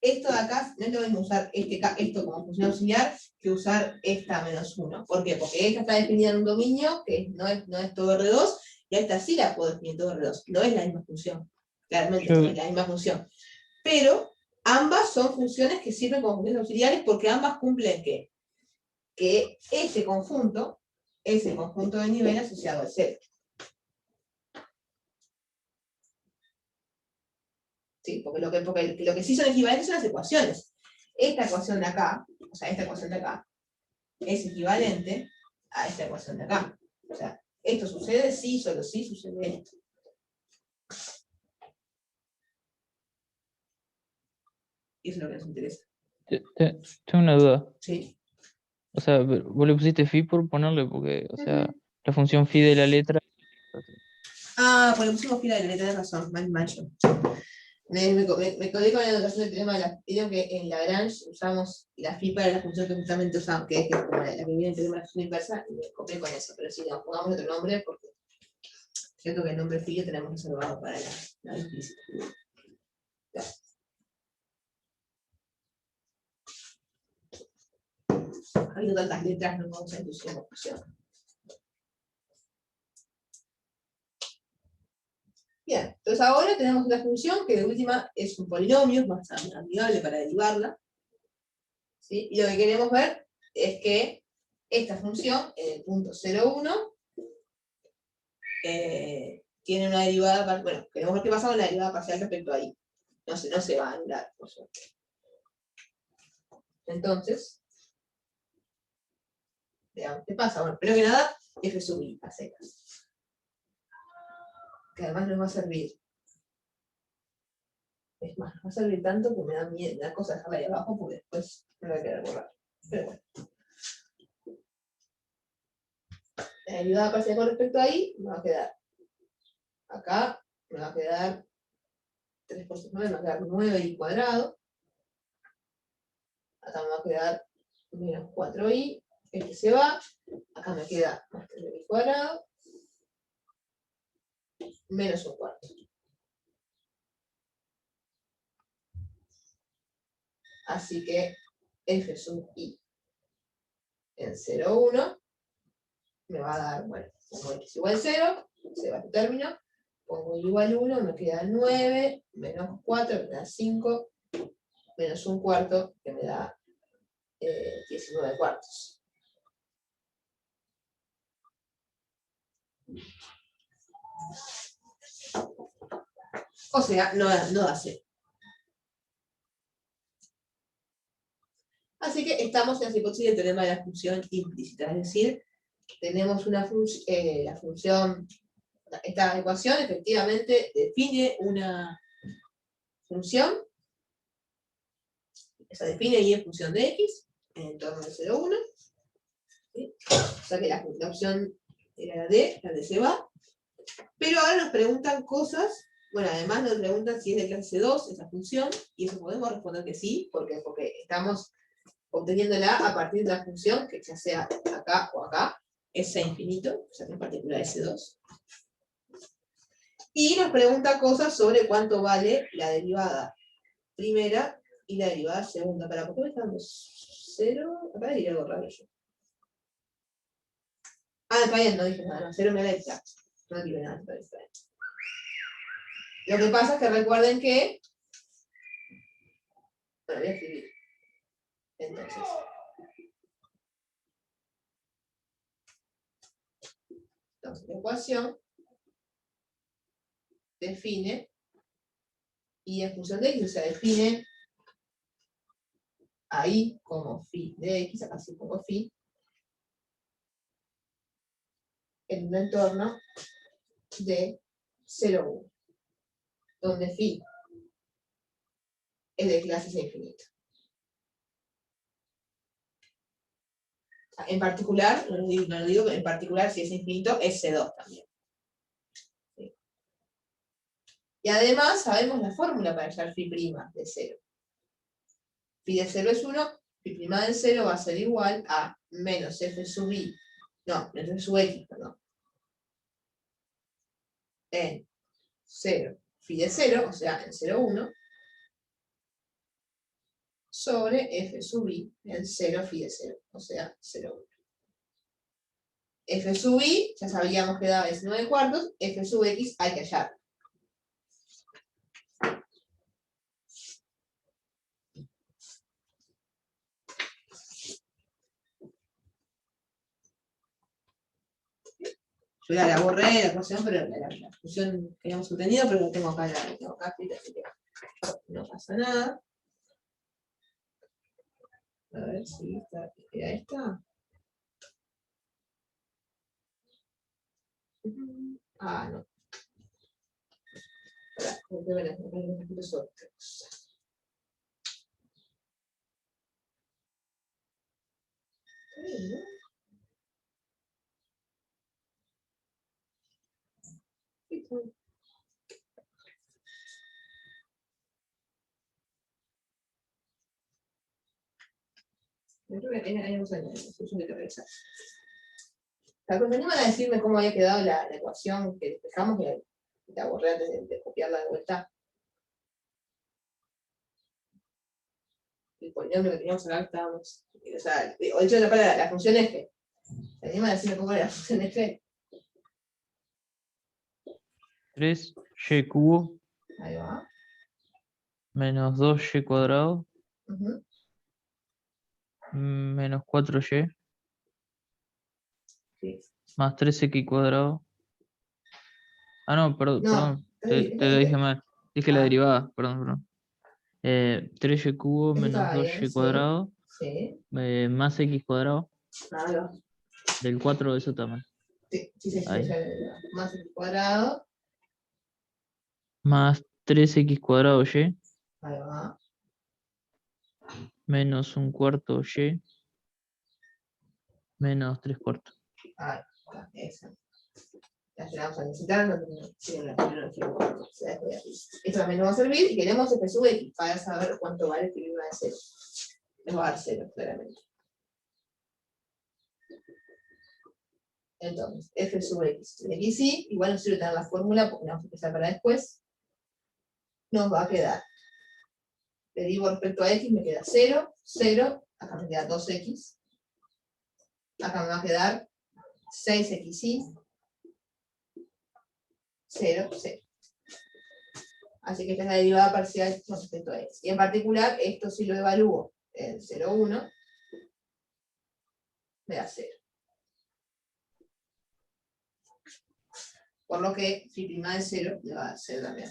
esto de acá no es lo mismo usar esto como función auxiliar que usar esta menos 1. ¿Por qué? Porque esta está definida en un dominio que no es todo R2, y a esta sí la puedo definir todo R2. No es la misma función. Claramente no es la misma función. Pero ambas son funciones que sirven como funciones auxiliares porque ambas cumplen ¿qué? Que este conjunto es el conjunto de nivel asociado al cero. ¿Sí? Porque lo que sí son equivalentes son las ecuaciones. Esta ecuación de acá, o sea, esta ecuación de acá, es equivalente a esta ecuación de acá. O sea, esto sucede sí, solo sí sucede esto. Y eso es lo que nos interesa.
Tengo una duda.
Sí.
O sea, vos le pusiste phi por ponerle, porque, o sea, la función phi de la letra.
Pues le pusimos fila de la letra, tenés razón, mal yo. Me colgué con la educación del tema de la. Digo que en Lagrange usamos la phi para la función que justamente usamos, que es como la que viene en el teorema de la función inversa, y me copié con eso. Pero si nos pongamos otro nombre, porque es cierto que el nombre phi lo tenemos reservado para la implícita. Ya. Habiendo tantas letras, no vamos a introducir una función. Bien, entonces ahora tenemos una función que de última es un polinomio, es más amigable para derivarla. ¿Sí? Y lo que queremos ver es que esta función, en el punto 0,1, tiene una derivada, bueno, queremos ver qué pasa con la derivada parcial respecto a i. No se va a anular, por suerte. Entonces, veamos qué pasa. Bueno, primero que nada, f sub i a secas. Que además nos va a servir. Es más, nos va a servir tanto que me da miedo, me da cosa dejarla ahí abajo porque después me la voy a querer borrar. Pero bueno. La derivada parcial con respecto a i me va a quedar. Acá me va a quedar 3 por 9, me va a quedar 9i cuadrado. Acá me va a quedar menos 4i. Este se va. Acá me queda más 3i cuadrado. Menos un cuarto. Así que f sub i en 0,1 me va a dar, bueno, pongo x igual 0, se va el término, pongo y igual 1, me queda 9, menos 4, me da 5, menos un cuarto, que me da 19 cuartos. O sea, no da 0. Así que estamos en la hipótesis del teorema de la función implícita, es decir, tenemos una la función, esta ecuación efectivamente define una función, se define y en función de x, en el entorno de 0,1, ¿sí? O sea que la opción era la D se va, pero ahora nos preguntan cosas, bueno, además nos preguntan si es de clase 2 esa función, y eso podemos responder que sí, porque estamos obteniéndola a partir de la función, que ya sea acá o acá, es C infinito, o sea que en particular S2. Y nos pregunta cosas sobre cuánto vale la derivada primera y la derivada segunda. ¿Por qué me están dando 0? Acá diría algo raro yo. Ah, está bien, no dije nada, no, 0 me da exacto. No dije nada, está bien. Lo que pasa es que recuerden que... Bueno, voy a escribir. Entonces... la ecuación define y en función de x, o sea, define ahí como phi de x, acá sí pongo phi, en un entorno de 0,1, donde phi es de clase infinita. En particular, no lo digo, en particular si es infinito, es C2 también. ¿Sí? Y además sabemos la fórmula para hallar phi' de 0. Phi de 0 es 1, phi' de 0 va a ser igual a menos f sub i, no, menos f sub x, perdón, en 0, phi de 0, o sea, en 0,1, sobre f sub i en 0 phi de 0, o sea, 0,1. F sub i, ya sabíamos que daba 19 cuartos, f sub x hay que hallar. Yo ya la borré la ecuación, pero la función que habíamos obtenido, pero la tengo acá, escrita, así que no pasa nada. A ver si era esta. Ah, no. Ahora, es otra cosa. Está bien, ¿no? ¿Acompañaban a decirme cómo había quedado la ecuación que despejamos, que la borré antes de copiarla de vuelta? El polinomio que teníamos acá estábamos. O sea, o dicho de la función f. ¿Te animas a decirme cómo era la función f?
3 y cubo
Ahí va.
menos 2y cuadrado
Ujú.
menos 4y
Sí.
más 3x cuadrado. Ah, no, perdón,
No,
perdón, te lo dije mal. Dije la
Ah.
derivada, perdón. 3y cubo
Eso
menos
estaba bien,
2y
sí.
cuadrado
Sí.
más x cuadrado
Ahí va.
del 4 de eso también.
Sí, sí, sí,
Ahí.
ya más x cuadrado.
Más 3x cuadrado y
Ahí va.
menos un cuarto y menos 3 cuartos.
Ahí va. Esa. La llegamos a necesitar, no tiene la primera. Esto también nos va a servir y queremos f sub x para saber cuánto vale pi prima de 0. Nos va a dar 0, claramente. Entonces, f sub x. X sí, igual no sirve tener la fórmula porque la vamos a empezar para después. Nos va a quedar. Derivo respecto a x, me queda 0, 0, acá me queda 2x. Acá me va a quedar 6xy. 0, 0. Así que esta es la derivada parcial con respecto a x. Y en particular, esto si lo evalúo en 0, 1, me da 0. Por lo que phi prima de 0 le va a dar 0 también.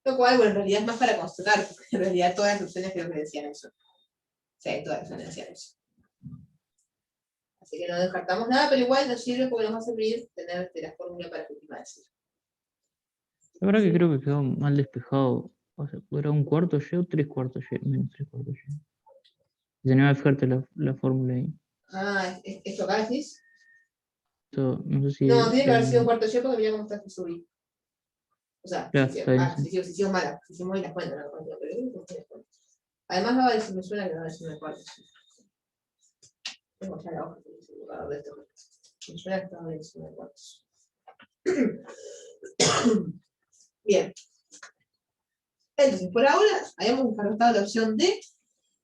Lo cual, bueno, en realidad es más para constatar, porque en realidad todas las opciones creo que decían eso. Sí, todas las opciones decían eso. Así que no descartamos nada, pero igual nos sirve porque nos va a servir tener la fórmula para phi prima de 0.
La verdad que creo que quedó mal despejado. O sea, ¿era un cuarto y o 3 cuartos y? Menos 3 cuartos y. Tenía que fijarte la fórmula ahí.
Ah, ¿esto acá decís?
Esto, no sé si.
No, tiene que haber sido un cuarto y porque mira cómo está que subí. O sea,
Claro,
si
está bien, sí.
hicimos mal, si hicimos bien las cuentas, no, pero además no va a decir, me suena que no va a decir un cuarto. Tengo ya la hoja que dice el borrador de esto. Me suena que estaba bien decir un cuarto. Bien. Entonces, por ahora habíamos descartado la opción D.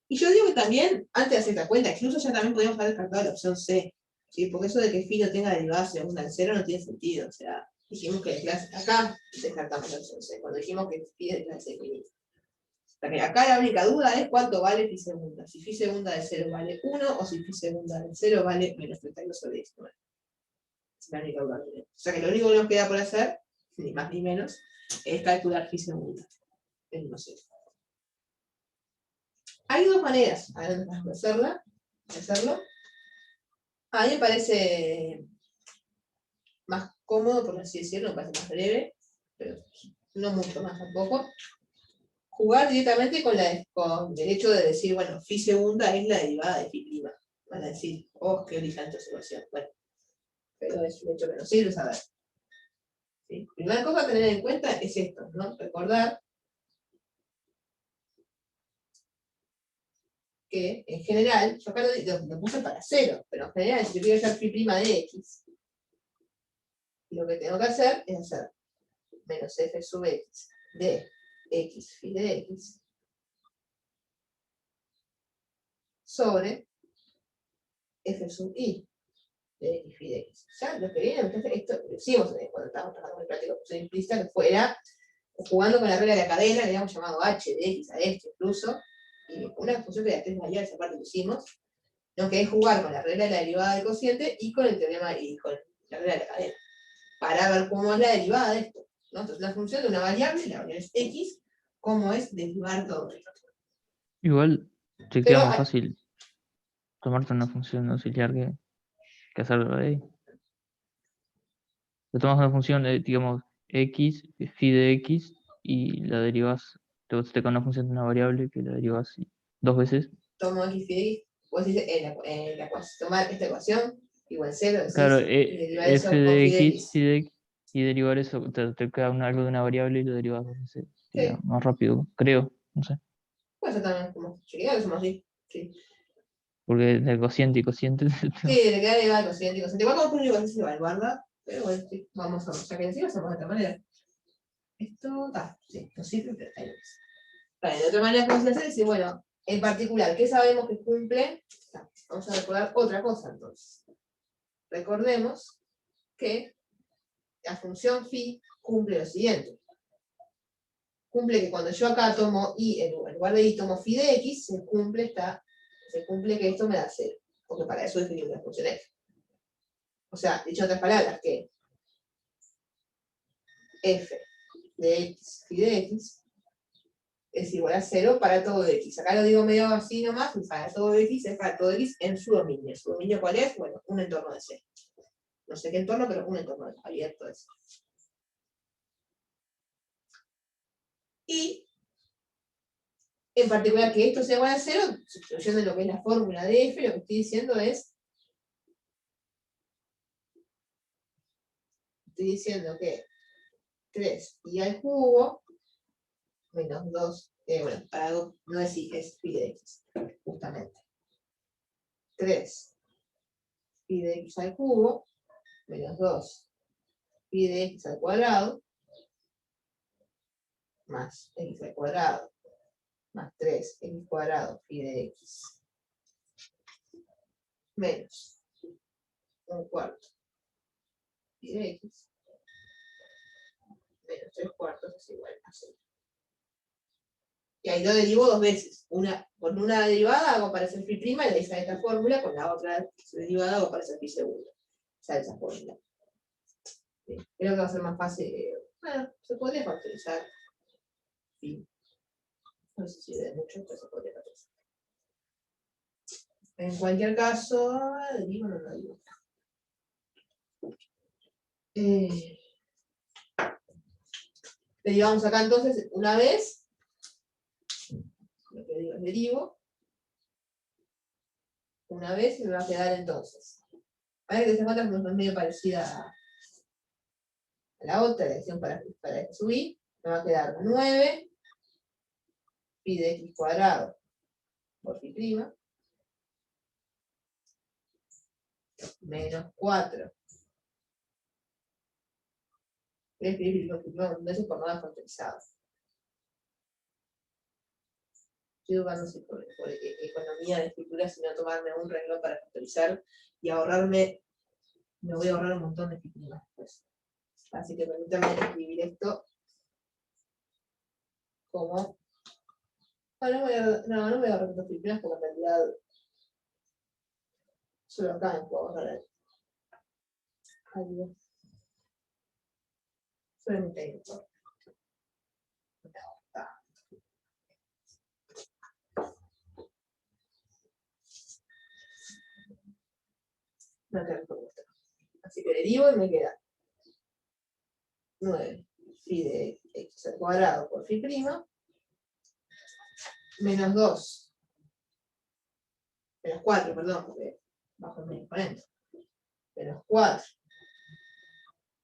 Y yo digo que también, antes de hacer esta cuenta, incluso ya también podríamos haber descartado la opción C. ¿Sí? Porque eso de que phi no tenga derivada segunda al 0 no tiene sentido. O sea, dijimos que de clase acá descartamos la opción C. Cuando dijimos que phi de clase infinita. O sea que acá la única duda es cuánto vale phi segunda. Si phi segunda de 0 vale 1 o si phi segunda de 0 vale menos 32 sobre 19. Es la única duda que tenemos. O sea que lo único que nos queda por hacer, ni más ni menos, es calcular phi segunda. En 1,0. Hay dos maneras de hacerlo. A mí me parece más cómodo, por así decirlo, me parece más breve, pero no mucho más tampoco. Jugar directamente con el hecho de decir, bueno, phi segunda es la derivada de phi prima. Van a decir, oh, qué brillante observación. Bueno, pero es un hecho que nos sirve saber. ¿Sí? Primera cosa a tener en cuenta es esto, ¿no? Recordar que en general, yo acá lo puse para 0, pero en general, si yo quiero hallar phi prima de x, lo que tengo que hacer es hacer menos f sub x de x phi de x sobre f sub i de x phi de x. Ya lo que viene, entonces, esto lo hicimos cuando estábamos trabajando en práctica opción implícita, que fuera jugando con la regla de la cadena, le habíamos llamado h de x a esto incluso, y una función que de 3 variables, aparte lo hicimos, lo que es jugar con la regla de la derivada del cociente y con el teorema y con la regla de la cadena, para ver cómo es la derivada de esto, ¿no? Entonces la función de una variable, la variable es x, cómo es derivar todo esto.
Igual te
Pero
queda más fácil tomarte una función auxiliar que hacerlo de ahí. Te tomas una función de, digamos, x, phi de x, y la derivas, te queda una función de una variable que la derivas 2 veces.
tomo x phi de x, vos dices tomar esta ecuación igual 0, decís,
Claro,
y derivar eso
f
con
de
phi de
x,
x.
phi de x, y derivar eso, te queda algo de una variable y lo derivas 2 veces. Sería
Sí,
más rápido, creo, no sé.
puede ser también como chequear, somos así. Sí,
Porque el cociente y cociente.
sí, le queda derivada el cociente y cociente. Igual como público a veces evaluarla, pero bueno, sí, vamos a ver, ya que encima hacemos de esta manera. Esto está, sí, no sirve, pero ahí lo es. Vale, de otra manera, ¿cómo se hace? Decir, bueno, en particular, ¿qué sabemos que cumple? Vamos a recordar otra cosa entonces. Recordemos que la función phi cumple lo siguiente. Cumple que cuando yo acá tomo i, en lugar de i tomo phi de x, se cumple que esto me da 0. Porque para eso definimos la función f. O sea, dicho en otras palabras, que f de x phi de x es igual a 0 para todo x. Acá lo digo medio así nomás, y para todo x es para todo x en su dominio. ¿Su dominio cuál es? Bueno, un entorno de 0. No sé qué entorno, pero un entorno abierto de 0. Y, en particular, que esto sea igual a 0, sustituyendo lo que es la fórmula de f, lo que estoy diciendo es, que 3 al cubo menos 2, bueno, para algo no es i, es phi de x, justamente. 3 pi de x al cubo menos 2 pi de x al cuadrado más x al cuadrado más 3x cuadrado pi de x menos un cuarto pi de x menos 3 cuartos es igual a 0. Y ahí lo derivo dos veces. Con una derivada hago aparecer phi prima y le sale esta fórmula, con la otra derivada hago aparecer phi segunda. Sale esa fórmula. Bien. Creo que va a ser más fácil. Bueno, se podría factorizar. Phi. No sé si de mucho, pero se podría factorizar. En cualquier caso, derivo no lo digo. Derivamos acá entonces una vez. Lo que digo es derivo. Una vez y me va a quedar entonces. A ver que se encuentra que es medio parecida a la otra elección para subir. Me va a quedar 9 pi de x cuadrado por phi prima menos 4. Voy a escribir por phi prima un veces por nada factorizado. Estoy educando por economía de escritura, sino tomarme un renglón para factorizar y ahorrarme, me voy a ahorrar un montón de phi prima después. Así que permítanme escribir esto como. No voy a ahorrar tantas phi primas porque en realidad solo acá me puedo ahorrar algo. Solamente hay esto. No tengo por gusto. Así que derivo y me queda 9 phi de x al cuadrado por phi prima menos 2 menos 4, perdón, porque bajo el medio exponente. Menos 4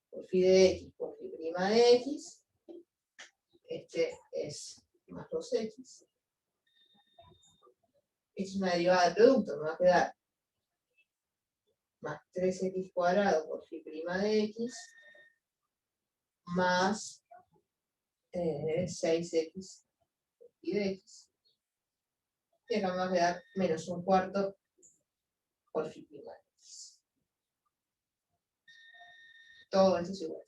por phi de x por phi prima de x. Este es más 2x. Es una derivada del producto, me va a quedar más 3x cuadrado por phi prima de x más 6x y de x. Y acá me va a quedar menos un cuarto por phi prima de x. Todo esto es igual.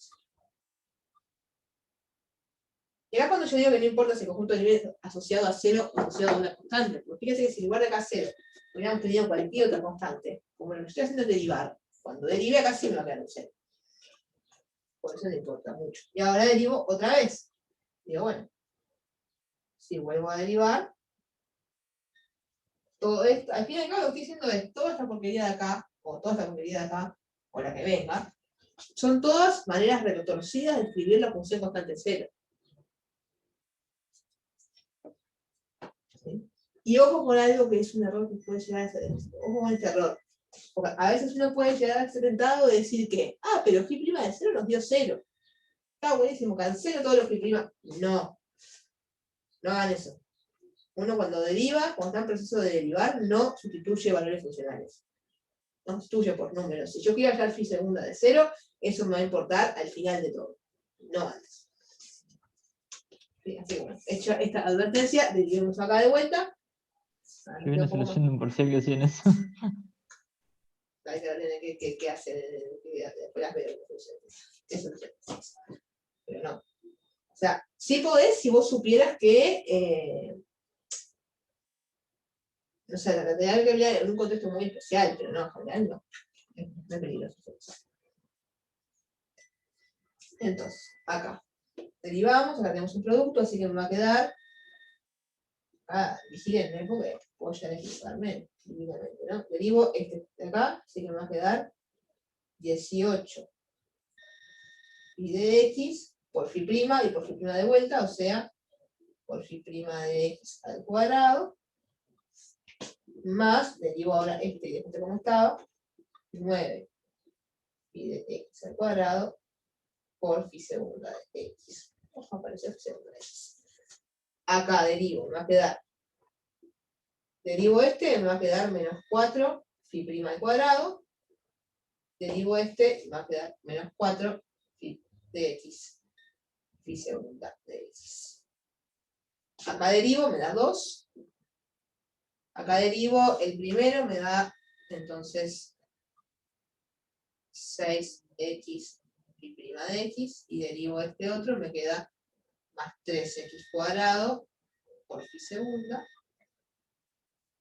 Y acá cuando yo digo que no importa si el conjunto de niveles asociado a 0 o asociado a una constante, porque fíjense que si en lugar de acá 0 hubiéramos tenido cualquier otra constante, como lo que estoy haciendo es derivar, cuando derive acá sí me va a quedar un 0. Por eso no importa mucho. Y ahora derivo otra vez. Digo, bueno, si vuelvo a derivar, todo esto, al fin y al cabo lo que estoy diciendo es, toda esta porquería de acá, o toda esta porquería de acá, o la que venga, son todas maneras retorcidas de escribir la función constante 0. ¿Sí? Y ojo con algo que es un error que puede llegar a ser, ojo con este error. Porque a veces uno puede llegar a ser tentado de decir que, pero phi prima de 0 nos dio 0. Está buenísimo, cancelo todos los phi prima. No. No hagan eso. Uno cuando deriva, cuando está en proceso de derivar, no sustituye valores funcionales. No sustituye por números. Si yo quiero hallar phi segunda de 0, eso me va a importar al final de todo. No antes. Sí, así que bueno, hecha esta advertencia, derivemos acá de vuelta.
Yo vine haciendo un parcial que hacían eso.
hay que ver qué hacen, después las veo. Eso no sé. Pero no. O sea, sí podés si vos supieras que, no sé, la cantidad de variabilidad en un contexto muy especial, pero no, en general no. Es muy peligroso. Entonces, acá derivamos, acá tenemos un producto, así que me va a quedar. Vigilen, porque puedo llegar a equivocarme divinamente, ¿no? Derivo este de acá, así que me va a quedar 18 pi de x por phi prima y por phi prima de vuelta, o sea, por phi prima de x al cuadrado, más, derivo ahora este y este como estaba, 9 pi de x al cuadrado por phi segunda de x. Ojo, apareció phi segunda de x. Acá derivo, me va a quedar, derivo este, me va a quedar menos 4 phi prima al cuadrado, derivo este, me va a quedar menos 4 phi de x, phi segunda de x. Acá derivo, me da 2. Acá derivo, el primero me da, entonces, 6x phi prima de x, y derivo este otro, me queda más 3x cuadrado por phi segunda.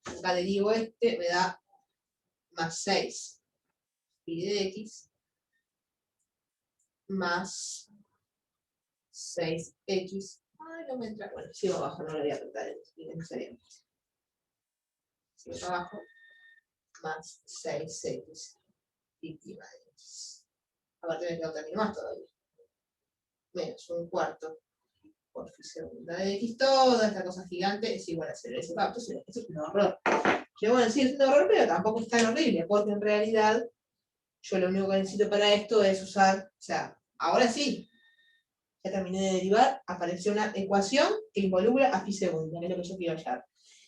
Acá derivo este, me da más 6 pi de x, más 6x. Ay, no me entra. Bueno, sigo abajo, no lo voy a apretar innecesariamente. Sigo abajo, más 6x pi prima de x. Aparte me queda un término más todavía. Menos un cuarto por phi segunda de x. Toda esta cosa gigante es igual a 0. Eso es un horror. Yo, bueno, sí, es un horror, pero tampoco es tan horrible, porque en realidad yo lo único que necesito para esto es usar, o sea, ahora sí, ya terminé de derivar, apareció una ecuación que involucra a phi segunda, que es lo que yo quiero hallar.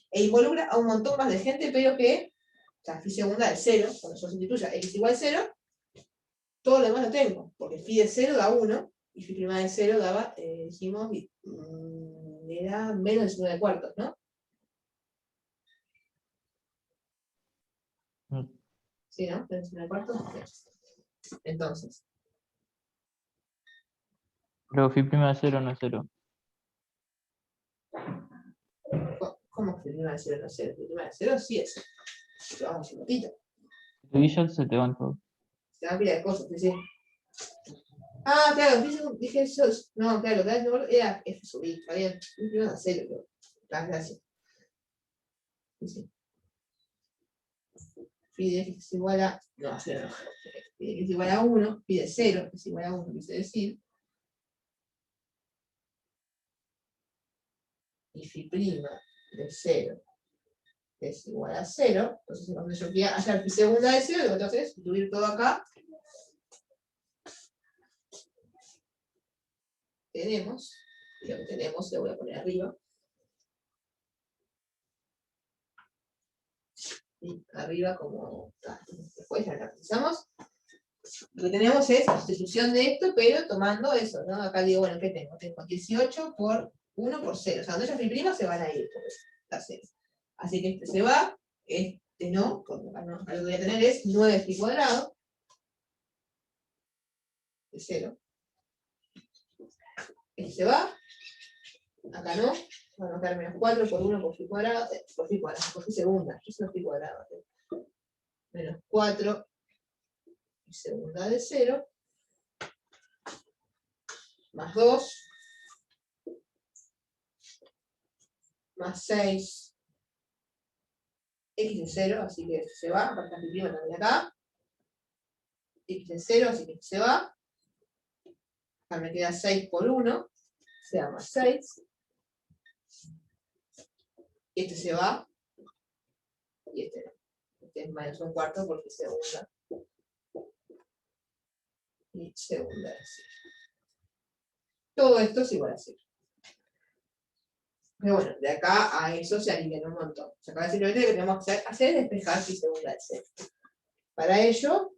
E involucra a un montón más de gente, pero que, o sea, phi segunda es 0, cuando yo sustituya x igual 0, todo lo demás lo tengo, porque phi de 0 da 1, y phi prima de 0 daba, dijimos, era menos de 9 cuartos, ¿no? Sí, ¿no? Menos de 9 cuartos. Entonces.
Pero phi prima de 0 no es 0.
¿Cómo que prima de 0 no es 0? Prima de 0 sí es 0. Pero vamos un ratito.
Si te guillas, se te van todos.
Se van a pillar de cosas, sí. Ah, claro, dije eso. No, claro, era F sub I, está bien. Prima de 0, pero. Gracias. Sí. Phi de x es igual a. No, 0 no. Phi de x es igual a 1, phi de 0 es igual a 1, quise decir. Y phi prima de 0 es igual a 0. Entonces, cuando yo quiera hallar phi segunda de 0, lo que tengo que hacer es incluir todo acá. Tenemos, y lo que tenemos lo voy a poner arriba. Y arriba como después ya utilizamos. Lo que tenemos es la sustitución de esto, pero tomando eso, ¿no? Acá digo, bueno, ¿qué tengo? Tengo 18 por 1 por 0. O sea, cuando ellas phi prima se van a ir, porque está 0. Así que este se va, este no, porque acá no, acá lo que voy a tener es 9 phi cuadrado de 0. Este se va, acá no, van a quedar menos 4 por 1 por phi cuadrado, por phi segunda, yo soy phi cuadrado. Menos 4 phi segunda de 0, más 2, más 6, x de 0, así que se va, aparte phi prima también acá, x de 0, así que se va, acá me queda 6 por 1, sea más 6, y este se va, y este no, este es menos un cuarto porque segunda, y segunda de 0. Todo esto es igual a 0. Pero bueno, de acá a eso se alivian un montón. O sea, acá simplemente lo que tenemos que hacer es despejar phi segunda de 0. Para ello,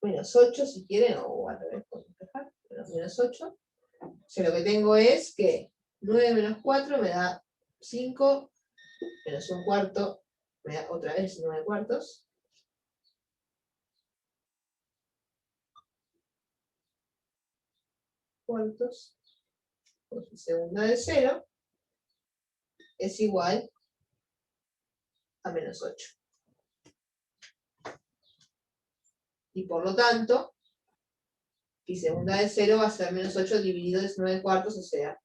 menos 8 si quieren, o al revés, pueden despejar, menos 8. O sea, lo que tengo es que 9 menos 4 me da 5, menos un cuarto me da otra vez 9 cuartos. cuartos por phi segunda de 0 es igual a menos 8. Y por lo tanto, phi segunda de 0 va a ser menos 8 dividido 19 cuartos, o sea,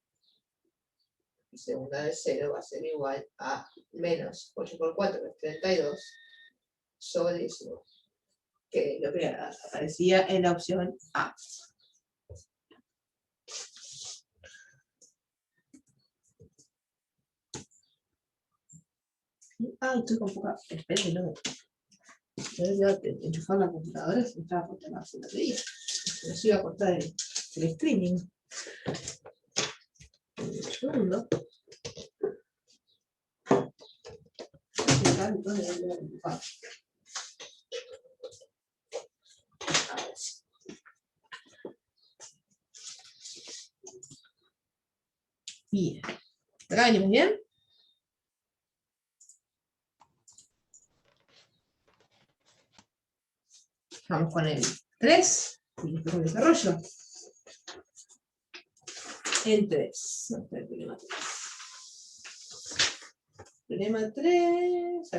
phi segunda de 0 va a ser igual a menos 8 por 4, que es 32, sobre 19. Que es lo que aparecía en la opción A. Ah, estoy con poca. Espérate, no. Me he olvidado de enchufar la computadora, se me estaba cortando la batería. Se nos iba a cortar el streaming. Un segundo. Ahora sí. Bien. ¿Acá venimos bien? Vamos con el 3. Y después el desarrollo. El 3. No está el problema 3. Problema 3.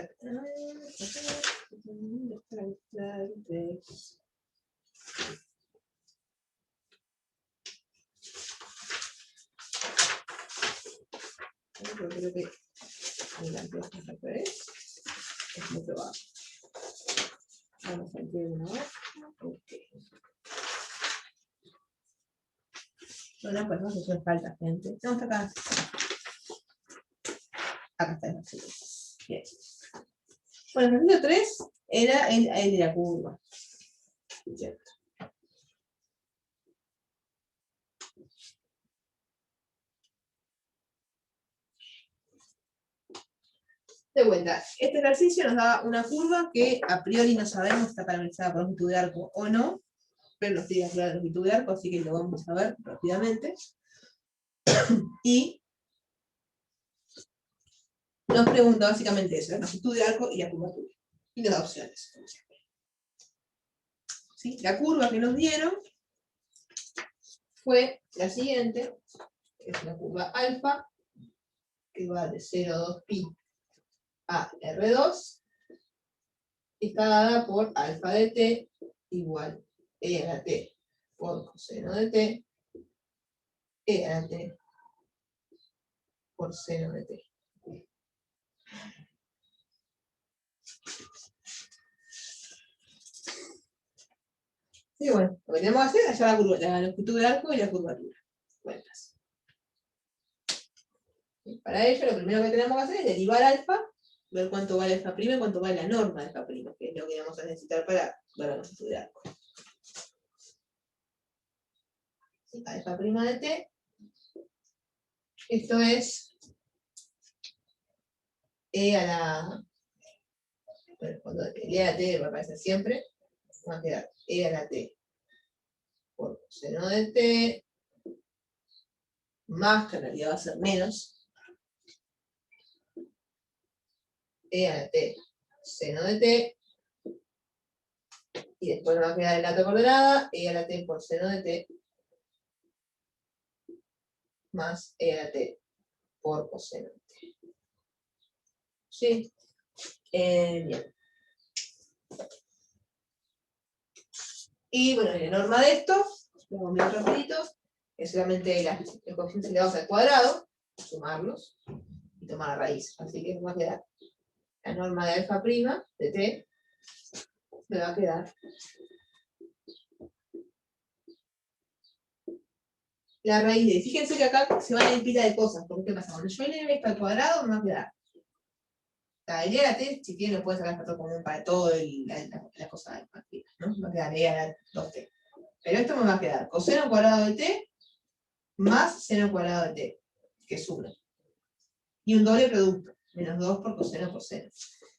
Creo que la empresa al revés. Es muy probable. Vamos a imprimir una hoja. Ok. Bueno, pues no se hace falta, gente. No, está acá. Acá está el vacío. Bien. Bueno, el ejercicio 3 era el de la curva. ¿Cierto? De vuelta, este ejercicio nos da una curva que a priori no sabemos si está parametrizada por longitud de arco o no, pero nos tiene que la longitud de arco, así que lo vamos a ver rápidamente. Y nos pregunta básicamente eso, la longitud de arco y la curvatura. Y nos da opciones, como siempre. ¿Sí? La curva que nos dieron fue la siguiente, que es la curva alfa, que va de 0 a 2 pi a R2, y está dada por alfa de t igual e a la t por coseno de t, e a la t por seno de t. Y bueno, lo que tenemos que hacer es hallar la longitud del arco y la curvatura. Cuentas. Y para ello, lo primero que tenemos que hacer es derivar alfa, ver cuánto vale alfa prima y cuánto vale la norma de alfa prima, que es lo que vamos a necesitar para ver la longitud del arco. ¿Sí? Alfa prima de t. Esto es e a la. Bueno, cuando el e a la t va a aparecer siempre, va a quedar e a la t por coseno de t, más, que en realidad va a ser menos, e a la t seno de t, y después nos va a quedar el dato coordenada, e a la t por seno de t, más e a la t por coseno de t. ¿Sí? Bien. Y bueno, la norma de esto, lo vamos a ver rapidito, es solamente los coeficientes elevados al cuadrado, sumarlos y tomar la raíz. Así que nos va a quedar la norma de alfa prima de t, me va a quedar la raíz de. Fíjense que acá se van a ir pila de cosas, porque ¿qué pasa? Cuando yo eleve esto al cuadrado, me va a quedar. El e a la t, si quieren, lo pueden sacar factor común para todo la cosa de alfa prima, ¿no? Me va a quedar e a la 2t. Pero esto me va a quedar coseno cuadrado de t más seno cuadrado de t, que es 1. Y un doble producto, menos 2 por coseno por seno.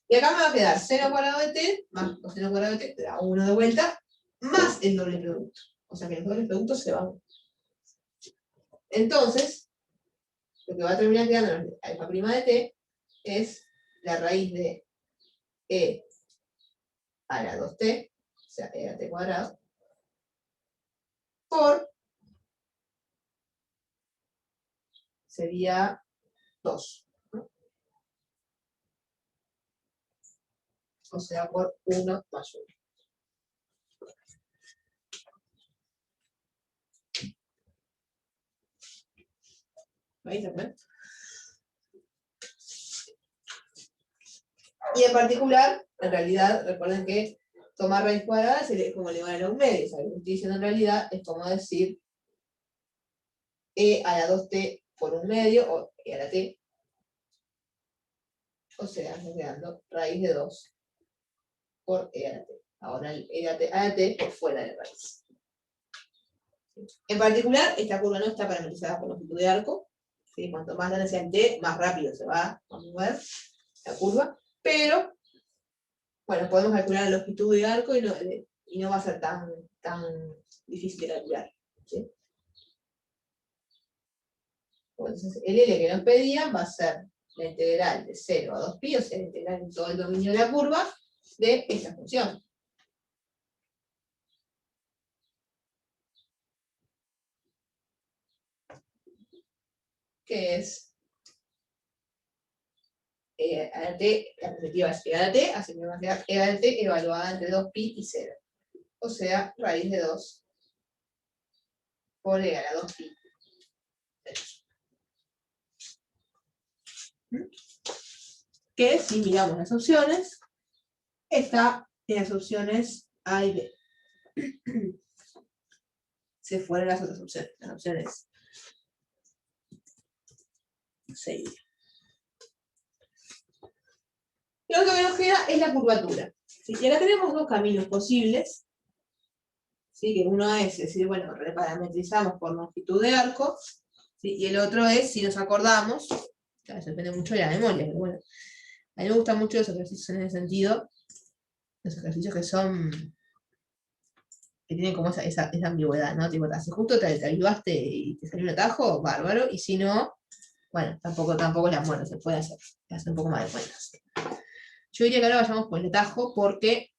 Y acá me va a quedar seno cuadrado de t más coseno cuadrado de t, te da 1 de vuelta, más el doble producto. O sea que los dobles productos se van. Entonces, lo que va a terminar quedando alfa prima de t es la raíz de e a la 2t, o sea, e a t cuadrado, por sería 2. ¿No? O sea, por 1 más 1. ¿Veis también? Y en particular, en realidad, recuerden que tomar raíz cuadrada es como elevar a un medio. O sea, lo que estoy diciendo en realidad es como decir e a la 2t por un medio, o e a la t. O sea, estoy quedando raíz de 2 por e a la t. Ahora el e a la t por fuera de raíz. En particular, esta curva no está parametrizada por longitud de arco. ¿Sí? Cuanto más grande sea el t, más rápido se va a mover la curva. Pero, bueno, podemos calcular la longitud de arco y no va a ser tan difícil de calcular. ¿Sí? Entonces, el L que nos pedían va a ser la integral de 0 a 2pi, o sea, la integral en todo el dominio de la curva de esta función. Que es a la t, la perspectiva es e a la t, así que me va a quedar e a la t evaluada entre 2pi y 0. O sea, raíz de 2 por e a la 2pi. Que si miramos las opciones, está en las opciones A y B. Se fueron las otras opciones, las opciones C y D. Lo que nos queda es la curvatura. ¿Sí? Y acá tenemos dos caminos posibles. ¿Sí? Que uno es decir, bueno, reparametrizamos por longitud de arco. ¿Sí? Y el otro es, si nos acordamos, eso depende mucho de la memoria, pero bueno, a mí me gustan mucho los ejercicios en ese sentido, los ejercicios que tienen como esa ambigüedad, ¿no? Tipo, si justo te ayudaste y te salió un atajo, bárbaro, y si no, bueno, tampoco es la muerte, se puede hacer un poco más de cuentas. Yo diría que ahora vayamos por el atajo porque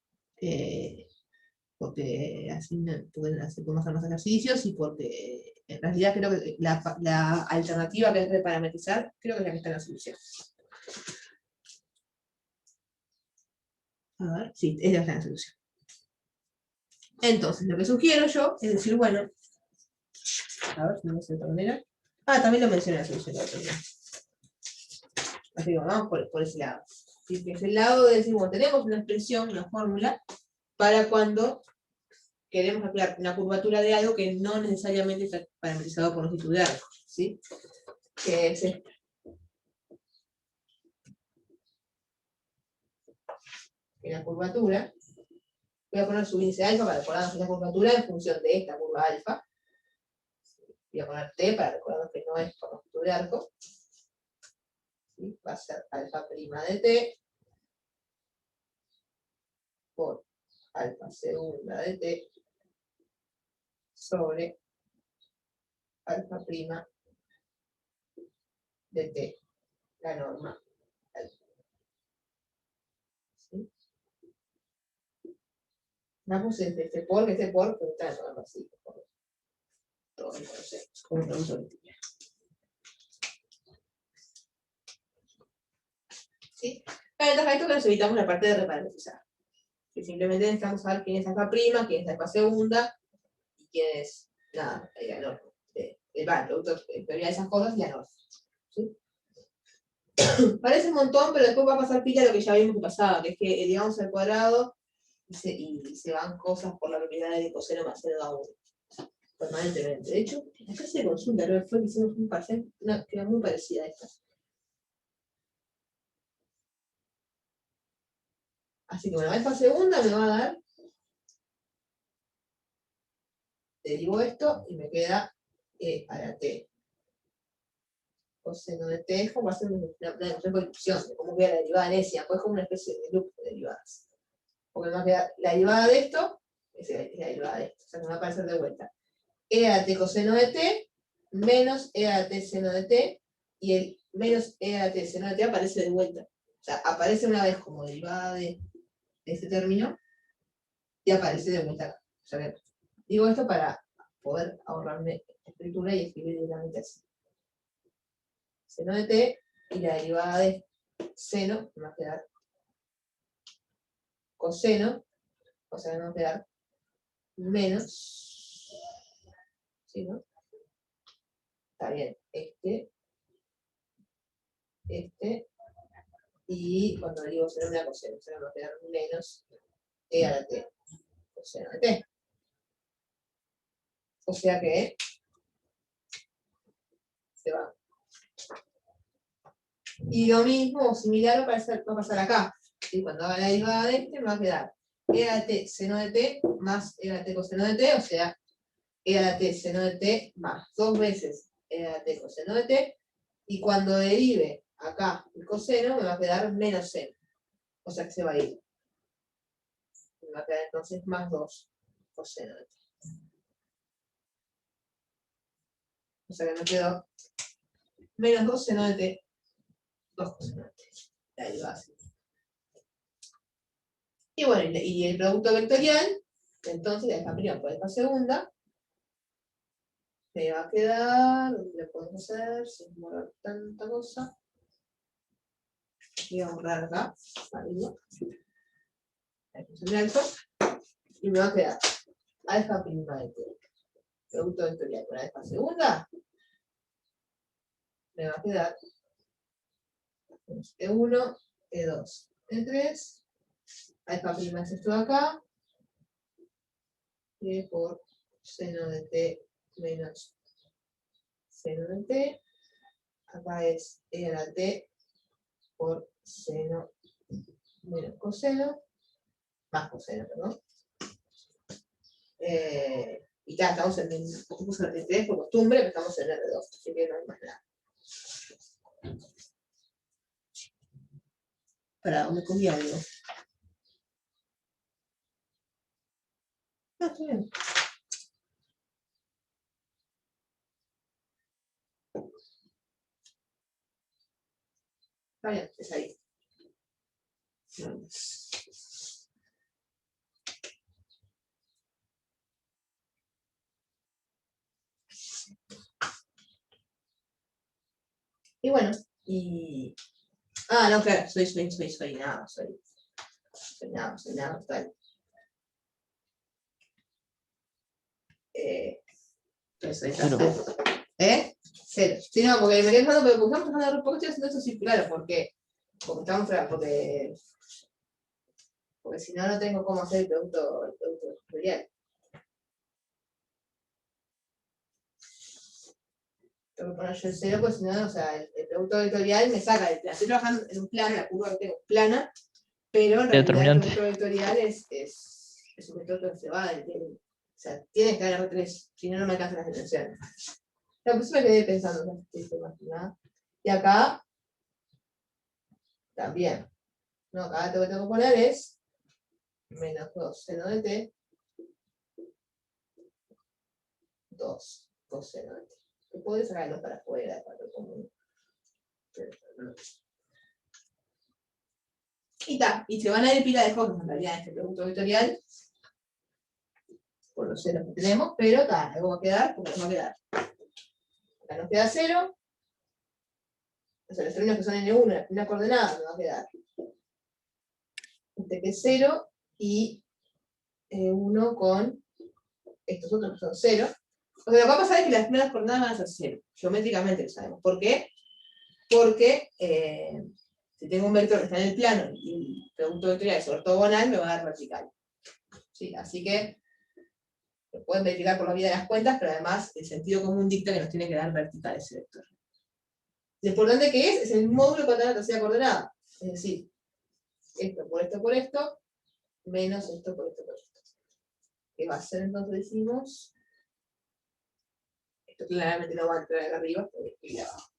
así podemos hacer más ejercicios y porque en realidad creo que la alternativa que es reparametrizar, creo que es la que está en la solución. A ver, sí, es la que está en la solución. Entonces, lo que sugiero yo es decir, bueno, a ver, no sé de otra manera. También lo mencioné en la solución de la otra manera. Así que vamos por ese lado. ¿Sí? Que es el lado de decir, bueno, tenemos una expresión, una fórmula, para cuando queremos calcular una curvatura de algo que no necesariamente está parametrizado por longitud de arco. ¿Sí? Que es esta. En la curvatura, voy a poner su índice alfa para recordarnos la curvatura en función de esta curva alfa. Voy a poner t para recordarnos que no es por longitud de arco. ¿Sí? Va a ser alfa prima de t por alfa segunda de t sobre alfa prima de t, la norma alfa. ¿Sí? No puse este por, que está en norma así. Todos lo conocemos, como producto de tibia. ¿Sí? La ventaja de esto es que nos evitamos la parte de reparametrizar. Que simplemente necesitamos saber quién es alfa prima, quién es alfa segunda, y quién es la norma. El producto de teoría de esas cosas y la norma. ¿Sí? Parece un montón, pero después va a pasar pila lo que ya vimos que pasaba, que es que elevamos al cuadrado y se van cosas por la propiedad de coseno más 0 a 1. Permanentemente. De hecho, en la clase de consulta, creo que fue que hicimos un parcial, que era muy parecida a esta. Así que bueno, alfa segunda me va a dar, derivo esto y me queda e a la t. Coseno de t es como hacer una reproducción de cómo queda la derivada necia, pues como una especie de loop de derivadas. Porque me va a quedar la derivada de esto, es la derivada de esto, o sea que me va a aparecer de vuelta. E a la t coseno de t menos e a la t seno de t, y el menos e a la t seno de t aparece de vuelta. O sea, aparece una vez como derivada de este término y aparece de vuelta acá. O sea, digo esto para poder ahorrarme escritura y escribir directamente así. seno de t, y la derivada de seno me va a quedar coseno, o sea, me va a quedar menos, ¿sí, no? Está bien, y cuando derivo seno me da coseno, o sea, me va a quedar menos e a la t, coseno de t. O sea que se va. Y lo mismo o similar va a pasar acá. ¿Sí? Cuando haga la derivada de me va a quedar e a la t seno de t más e a la t coseno de t, o sea, e a la t seno de t más 2 veces e a la t coseno de t, y cuando derive acá el coseno me va a quedar menos seno, o sea que se va a ir. Me va a quedar entonces más 2 coseno de t. O sea que me quedó menos 2 seno de t, 2 coseno de t. La derivada así. Y bueno, y el producto vectorial, entonces la deja primera por esta segunda, me va a quedar, ¿dónde lo podemos hacer? Sin borrar tanta cosa. Voy a borrar acá, arriba. Y me va a quedar alfa prima de t. Producto vectorial con alfa segunda, me va a quedar E1, E2, E3, alfa prima es esto de acá, y por seno de t menos seno de t, acá es e a la t por seno menos coseno, más coseno, perdón. Y ya estamos en el 3 por costumbre, pero estamos en R2, así que no hay más nada. ¿Para dónde comí algo? Ah, está bien. Está bien, es ahí. Y bueno, y... Ah, no, claro, soy nada, total. Eso es
Cero.
¿Eh? Cero. Sí, no, porque me quedé pensando, pero porque estamos trabajando de poco, estoy haciendo esto circular, porque estamos porque si no, no tengo cómo hacer el producto vectorial. Tengo que poner yo el cero, pues si no, o sea, el producto vectorial me saca del plan. Estoy trabajando en un plano, la curva que tengo es plana, pero en realidad el
Determinante.
producto vectorial es un método que se va o sea, tiene que estar en R3, si no, no me alcanzan las dimensiones. La próxima me quedé pensando, no estoy más que nada. Y acá también. No, acá lo que tengo que poner es menos 2 seno de t, 2 coseno de t. Que puedo sacarlo para afuera, para lo común. Y ta, y se van a ir pila de cosas en realidad en este producto vectorial, por los ceros que tenemos, pero ta, algo va a quedar, porque no va a quedar. Acá nos queda 0. O sea, los términos que son N1, la primera coordenada, me va a quedar este que es 0 y 1 con estos otros que son 0. O sea, lo que va a pasar es que las primeras coordenadas van a ser 0. Geométricamente lo sabemos. ¿Por qué? Porque si tengo un vector que está en el plano y el producto vectorial es ortogonal, me va a dar vertical. ¿Sí? Así que lo pueden verificar por la vía de las cuentas, pero además el sentido común dicta que nos tiene que dar vertical ese vector. Lo importante que es el módulo para la tercera coordenada. Es decir, esto, menos esto por esto. ¿Qué va a ser entonces? Decimos, esto claramente no va a entrar acá arriba, porque aquí abajo.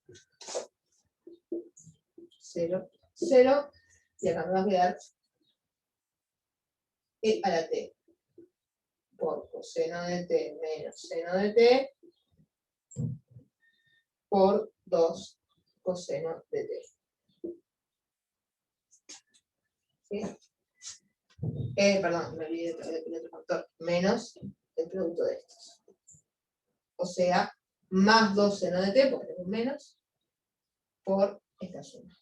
0, 0, y acá me va a quedar e a la t por coseno de t menos seno de t por 2 coseno de t. ¿Sí? Perdón, me olvidé del otro factor, menos el producto de estos. O sea, más 2 seno de t, porque tengo un menos, por esta suma.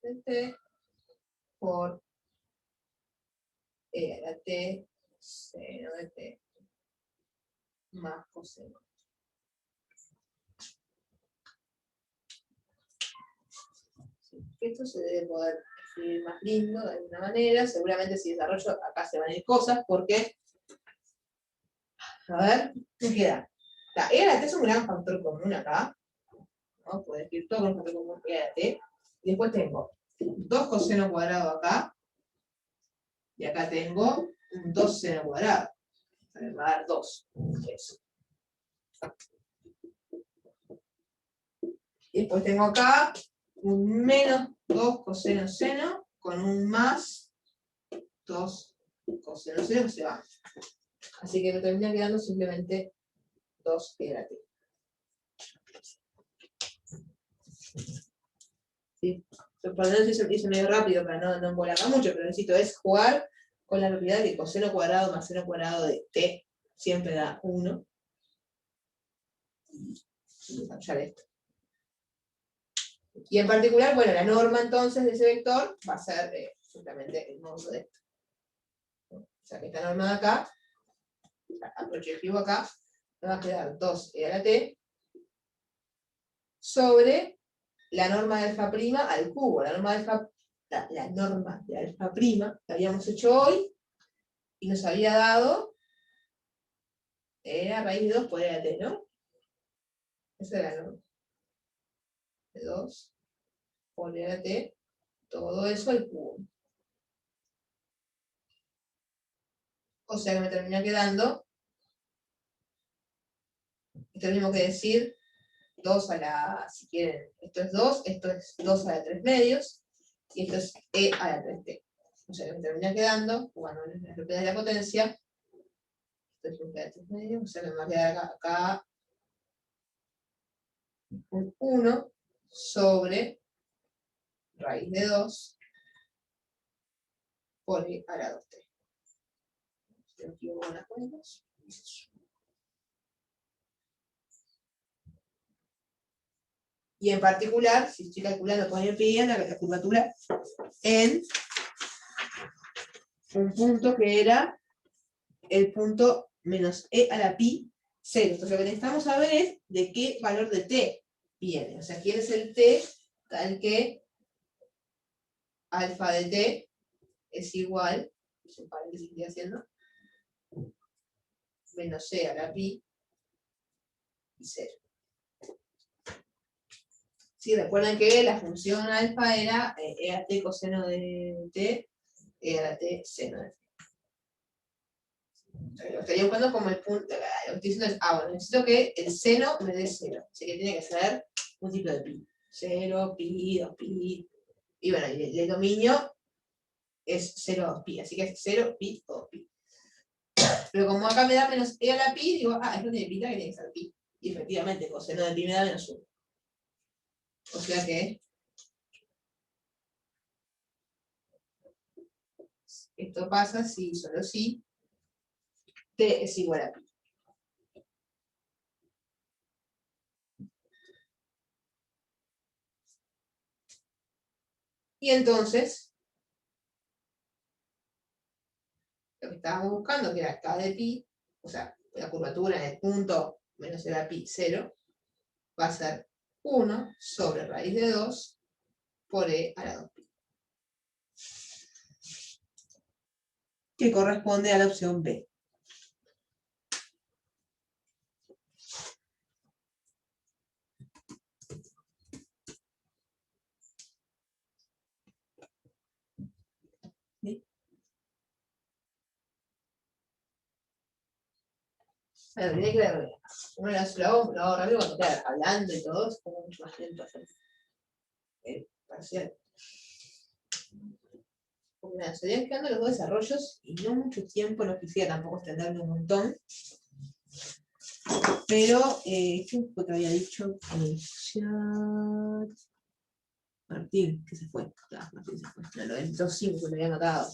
De t por e a la t seno de t más coseno. Sí, esto se debe poder escribir más lindo de alguna manera. Seguramente si desarrollo acá se van a ir cosas porque, a ver, ¿qué queda? La e a la t es un gran factor común acá, ¿no? Puedo escribir todo con un factor común e a la t. Y después tengo 2 coseno cuadrado acá, y acá tengo un 2 seno cuadrado. Me va a dar 2. Eso. Y después tengo acá un menos 2 coseno seno con un más 2 coseno seno que se va. Así que me termina quedando simplemente 2 e a la t. ¿Sí? Por lo menos hice medio rápido para no embolarme mucho, pero necesito es jugar con la propiedad de que coseno cuadrado más seno cuadrado de t siempre da 1. Y desarrollar esto. Y en particular, bueno, la norma entonces de ese vector va a ser justamente el módulo de esto. O sea que esta norma de acá, aprovecho y escribo acá, me va a quedar 2e a la t sobre la norma de alfa prima al cubo. La norma de alfa prima que habíamos hecho hoy y nos había dado a raíz de 2 por e a la t, ¿no? Esa era la norma. De 2 por e a la t, todo eso al cubo. O sea que me termina quedando, esto es lo mismo que decir 2 a la, si quieren, esto es 2 a la 3 medios, y esto es e a la 3t. O sea que me termina quedando, bueno, en la propiedad de la potencia, esto es propiedad de 3 medios, o sea que me va a quedar acá un 1 sobre raíz de 2 por e a la 2t. Tengo que ir con las cuentas. Y en particular, si estoy calculando con el pi, la curvatura en un punto que era el punto menos e a la pi 0. Entonces lo que necesitamos saber es de qué valor de t viene. O sea, quién es el t tal que alfa de t es igual, un paréntesis que estoy haciendo, menos e a la pi y 0. Sí, recuerden que la función alfa era e a t coseno de t, e a la t seno de t. Lo estaría buscando como el punto, lo que estoy diciendo es, bueno, necesito que el seno me dé 0. Así que tiene que ser múltiplo de pi. 0, pi, 2pi. Y bueno, el dominio es 0, 2pi. Así que es 0, pi, 2pi. Pero como acá me da menos e a la pi, digo, esto tiene pinta que tiene que ser pi. Y efectivamente, coseno de pi me da menos 1. O sea que esto pasa si, solo si, t es igual a pi. Y entonces, lo que estábamos buscando, que era k de pi, o sea, la curvatura en el punto menos e a la pi 0, va a ser 1 sobre raíz de 2 por e a la 2pi. Que corresponde a la opción B. ¿Sí? Bueno, tiene que ver, uno lo hago rápido cuando queda hablando y todo, es como mucho más lento hacer parcial. Porque nada, se irían quedando los dos desarrollos y no mucho tiempo, no quisiera tampoco extenderme un montón. Pero, ¿qué fue que había dicho en el chat? Martín, que se fue. Claro, Martín se fue. No, lo del 2.5 que lo había anotado.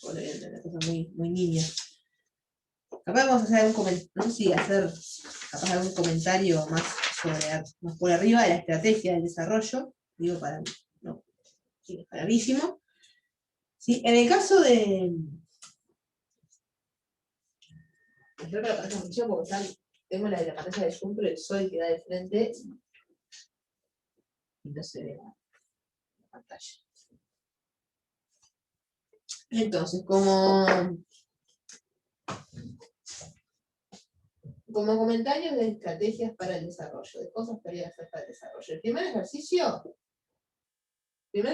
Una cosa muy, muy niña. Capaz vamos a hacer algún comentario, no sé si hacer capaz algún comentario más más por arriba de la estrategia del desarrollo, digo para mí, no, sí, es clarísimo. ¿Sí? En el caso de... Creo que la pantalla funciona porque tengo la de la pantalla de Zoom, pero el sol que da de frente y no se ve la pantalla. Entonces, como comentarios de estrategias para el desarrollo, de cosas que había que hacer para el desarrollo. El primer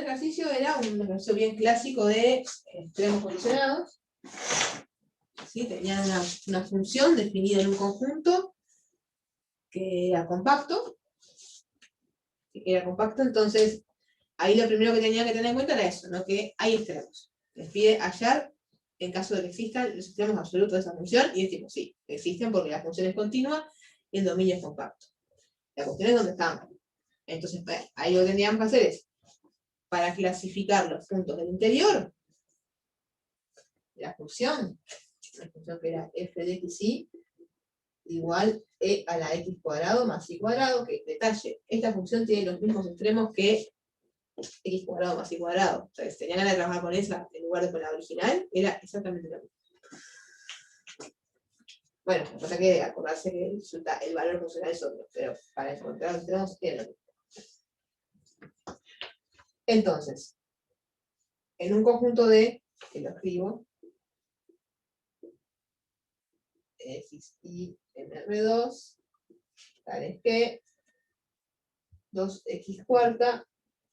ejercicio era un ejercicio bien clásico de extremos condicionados. ¿Sí? Tenían una función definida en un conjunto que era compacto. Entonces, ahí lo primero que tenían que tener en cuenta era eso, ¿no? Que hay extremos. Les pide hallar, en caso de que existan, los extremos absolutos de esa función, y decimos, sí, existen porque la función es continua y el dominio es compacto. La cuestión es dónde están. Entonces, ahí lo que tendríamos que hacer es, para clasificar los puntos del interior, la función que era f de xy, igual e a la x cuadrado más y cuadrado, que detalle, esta función tiene los mismos extremos que x cuadrado más y cuadrado. O sea, si tenían ganas de trabajar con esa en lugar de con la original, era exactamente lo mismo. Bueno, lo que pasa es que acordarse que el valor funcional es otro, pero para encontrar los extremos tiene lo mismo. Entonces, en un conjunto de, que lo escribo, x y en R2, tal es que 2x cuarta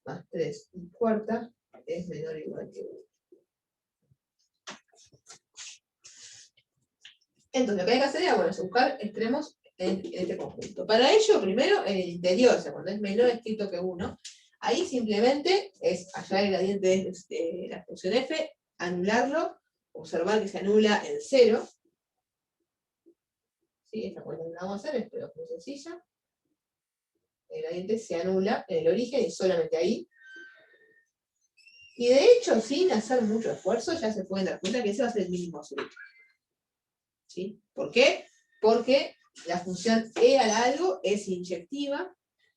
más 3y cuarta es menor o igual que 1. Entonces, lo que hay que hacer es buscar extremos en este conjunto. Para ello, primero, en el interior, o sea, cuando es menor escrito que 1, ahí simplemente es hallar el gradiente de la función f, anularlo, observar que se anula en 0. ¿Sí? Esta cuenta que la vamos a hacer, pero es muy sencilla. El gradiente se anula en el origen y solamente ahí. Y de hecho, sin hacer mucho esfuerzo, ya se pueden dar cuenta que ese va a ser el mínimo absoluto. ¿Sí? ¿Por qué? Porque la función e al algo es inyectiva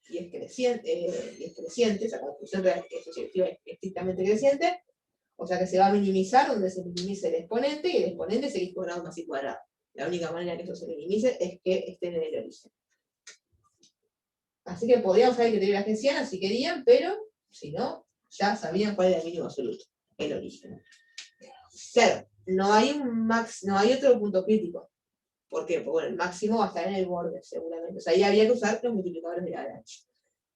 y es creciente, o sea, la función real es inyectiva y estrictamente creciente, o sea que se va a minimizar donde se minimice el exponente, y el exponente es x cuadrado más y cuadrado. La única manera que eso se minimice es que estén en el origen. Así que podrían usar el criterio de la hessiana si querían, pero si no, ya sabían cuál era el mínimo absoluto, el origen. Claro, no hay otro punto crítico. ¿Por qué? Porque bueno, el máximo va a estar en el borde, seguramente. O sea, ahí había que usar los multiplicadores de Lagrange.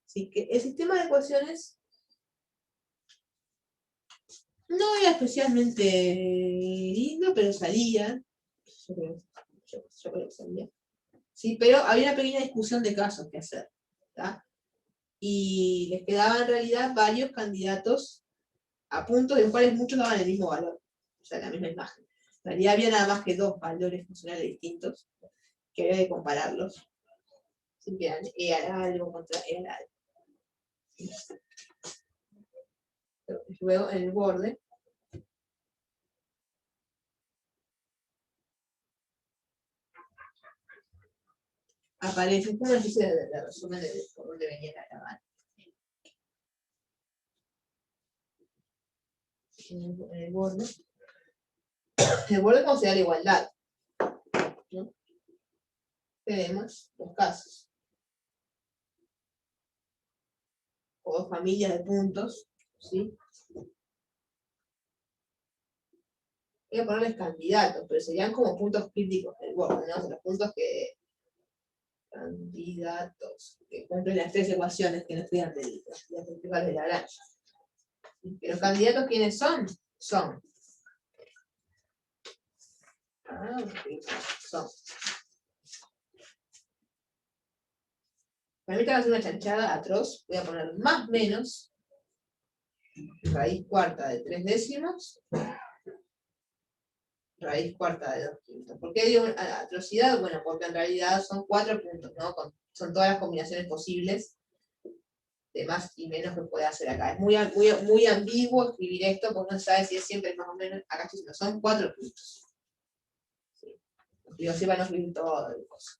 Así que el sistema de ecuaciones no era especialmente lindo, pero salía. Yo creo que salía. ¿Sí? Pero había una pequeña discusión de casos que hacer. ¿Tá? Y les quedaban en realidad varios candidatos a puntos de los cuales muchos daban el mismo valor. O sea, la misma imagen. En realidad había nada más que dos valores funcionales distintos que había que compararlos. Así que eran e al algo contra e al algo. Luego en el borde aparece como una especie de resumen de por dónde venía la grabar. En el borde considera la igualdad, ¿no? Tenemos los casos, o dos familias de puntos, ¿sí? Voy a ponerles candidatos, pero serían como puntos críticos del borde, ¿no? O sea, los puntos candidatos que cumplen las tres ecuaciones que nos estudian de las principales de Lagrange. ¿Y los candidatos quiénes son? Son. Para mí te va a hacer una chanchada atroz. Voy a poner más menos raíz cuarta de 3 décimos, raíz cuarta de 2 quintos. ¿Por qué digo atrocidad? Bueno, porque en realidad son 4 puntos, ¿no? Son todas las combinaciones posibles de más y menos que puede hacer acá. Es muy ambiguo escribir esto porque no se sabe si es siempre más o menos. Acá estoy diciendo, son 4 puntos. ¿Sí? Digo, así van a escribir todo el coso.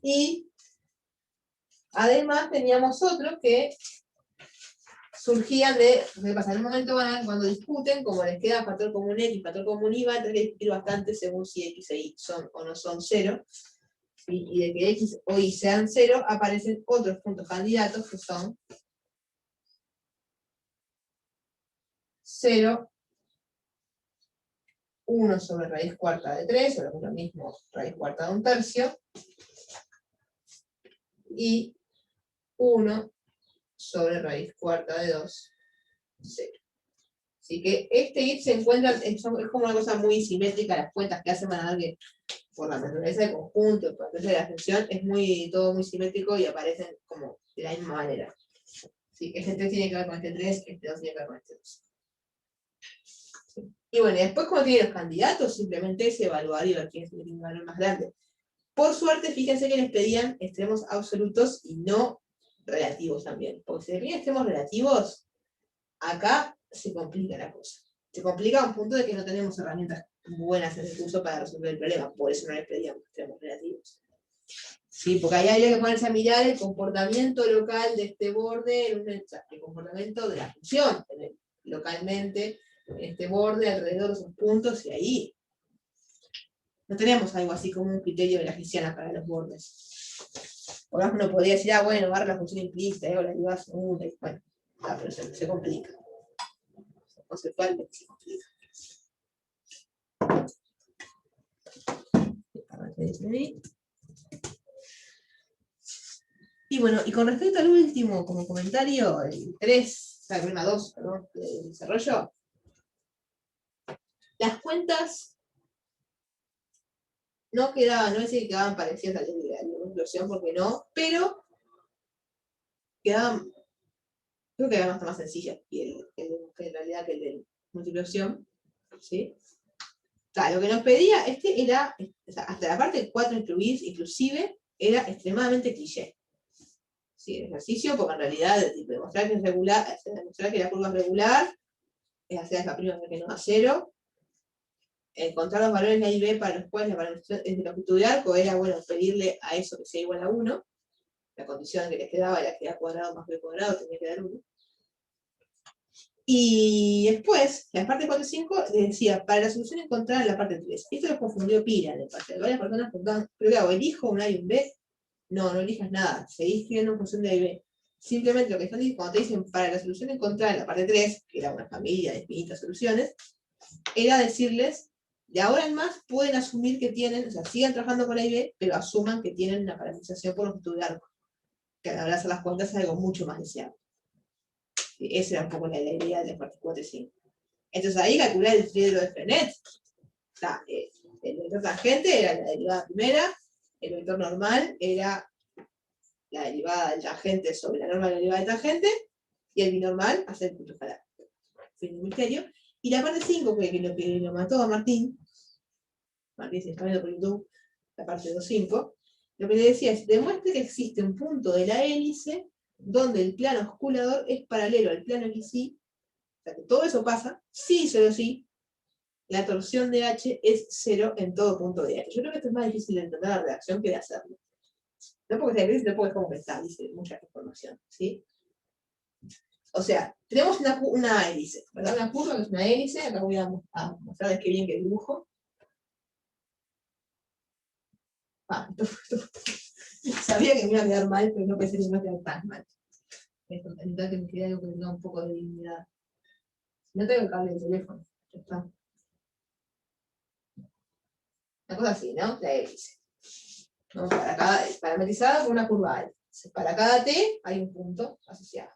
Y Además teníamos otro que surgían de, ¿qué pasa? En un momento cuando discuten, como les queda factor común X, factor común Y, van a tener que discutir bastante según si X e Y son o no son 0. Y de que X o Y sean 0, aparecen otros puntos candidatos que son 0, 1 sobre raíz cuarta de 3, o lo mismo, raíz cuarta de 1/3, y 1 sobre raíz cuarta de 2, 0. Así que este y se encuentran, es como una cosa muy simétrica, las cuentas que hacen van a dar que por la naturaleza del conjunto, por la naturaleza de la función, es todo muy simétrico y aparecen como de la misma manera. Así que este 3 tiene que ver con este 3, este 2 tiene que ver con este 2. Y bueno, y después cuando tiene los candidatos, simplemente es evaluar y ver quién es el que tiene un valor más grande. Por suerte, fíjense que les pedían extremos absolutos y no relativos también. Porque si les piden extremos relativos, acá se complica la cosa. Se complica a un punto de que no tenemos herramientas buenas en el curso para resolver el problema. Por eso no les pedíamos extremos relativos. Sí, porque ahí había que ponerse a mirar el comportamiento local de este borde, el comportamiento de la función localmente, en este borde, alrededor de esos puntos, y ahí no tenemos algo así como un criterio de la Lagrangiana para los bordes. Por ejemplo, uno podría decir, bueno, barra la función implícita, o la derivada segunda, y bueno, pero se complica. Conceptualmente se complica. Y bueno, y con respecto al último, como comentario, el 3, o sea, el 2, perdón, del desarrollo, las cuentas no quedaban, no es decir que quedaban parecidas a la de la inclusión, porque no, pero quedaban, creo que eran hasta más sencillas que en realidad que el de múltiple opción, ¿sí? Claro, lo que nos pedía era, o sea, hasta la parte 4 inclusive, era extremadamente cliché. Sí, el ejercicio, porque en realidad demostrar que es regular, demostrar que la curva es regular, es hacer la prima que no da 0, encontrar los valores de A y B para los cuales la valoración de longitud de arco era, bueno, pedirle a eso que sea igual a 1, la condición que les quedaba era que A cuadrado más B cuadrado tenía que dar 1. Y después, la parte 4 y 5 decía, para la solución encontrada en la parte 3. Esto lo confundió pila en el parcial. Varias personas preguntaban, pero ¿qué hago? ¿Elijo un A y un B? No, no elijas nada. Seguís escribiendo en función de A y B. Simplemente lo que están diciendo, cuando te dicen para la solución encontrada en la parte 3, que era una familia de infinitas soluciones, era decirles, de ahora en más pueden asumir que tienen, o sea, sigan trabajando con A y B, pero asuman que tienen una parametrización por longitud de arco. Que a la hora de hacer las cuentas es algo mucho más deseable. Esa era un poco la idea de las partes 4 y 5. Entonces ahí calculé el triángulo de Frenet. El vector tangente era la derivada primera, el vector normal era la derivada del tangente sobre la norma de la derivada del tangente, y el binormal hacer el punto escalar. Fin del misterio. Y la parte 5, que lo mató a Martín se está viendo por YouTube, la parte 2.5, lo que le decía es, demuestre que existe un punto de la hélice donde el plano osculador es paralelo al plano XY, o sea que todo eso pasa, sí, solo sí, la torsión de H es 0 en todo punto de H. Yo creo que esto es más difícil de entender la redacción que de hacerlo. No porque sea difícil, sino porque es como que está, dice mucha información, ¿sí? O sea, tenemos una hélice, ¿verdad? Una curva que es una hélice, acá voy a mostrarles qué bien que dibujo. Sabía que me iba a quedar mal, pero no pensé que me iba a quedar tan mal. Esto, intentar que me quede algo que tenga un poco de dignidad. No tengo el cable del teléfono, ya está. Una cosa así, ¿no? La hélice. ¿No? Parametrizada por una curva A. Para cada T hay un punto asociado.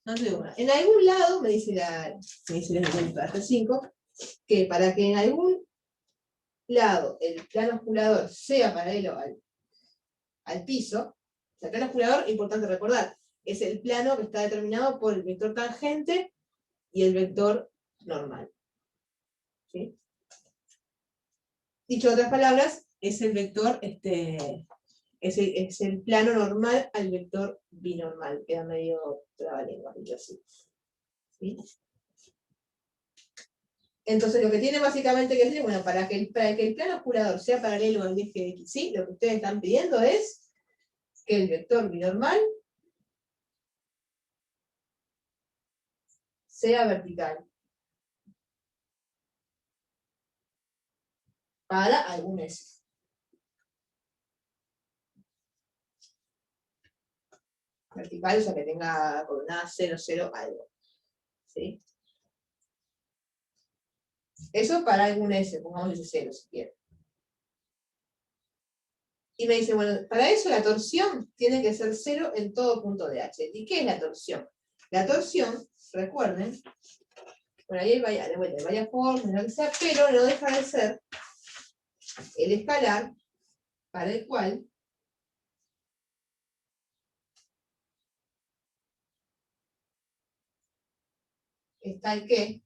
No te digo una. En algún lado, me dice el parte 5, que para que en algún lado el plano osculador sea paralelo al piso, o sea, el plano osculador, importante recordar, es el plano que está determinado por el vector tangente y el vector normal. ¿Sí? Dicho de otras palabras, es el vector, es el plano normal al vector binormal. Queda medio trabalengua, dicho así. ¿Sí? Entonces, lo que tiene básicamente que decir, bueno, para que el plano osculador sea paralelo al eje X, ¿sí? Lo que ustedes están pidiendo es que el vector binormal sea vertical para algún S. Vertical, o sea que tenga coordenada 0, 0, algo. ¿Sí? Eso para algún S, pongamos ese 0 si quieren. Y me dice, bueno, para eso la torsión tiene que ser 0 en todo punto de H. ¿Y qué es la torsión? La torsión, recuerden, por ahí hay varias formas, lo que sea, pero no deja de ser el escalar para el cual está el que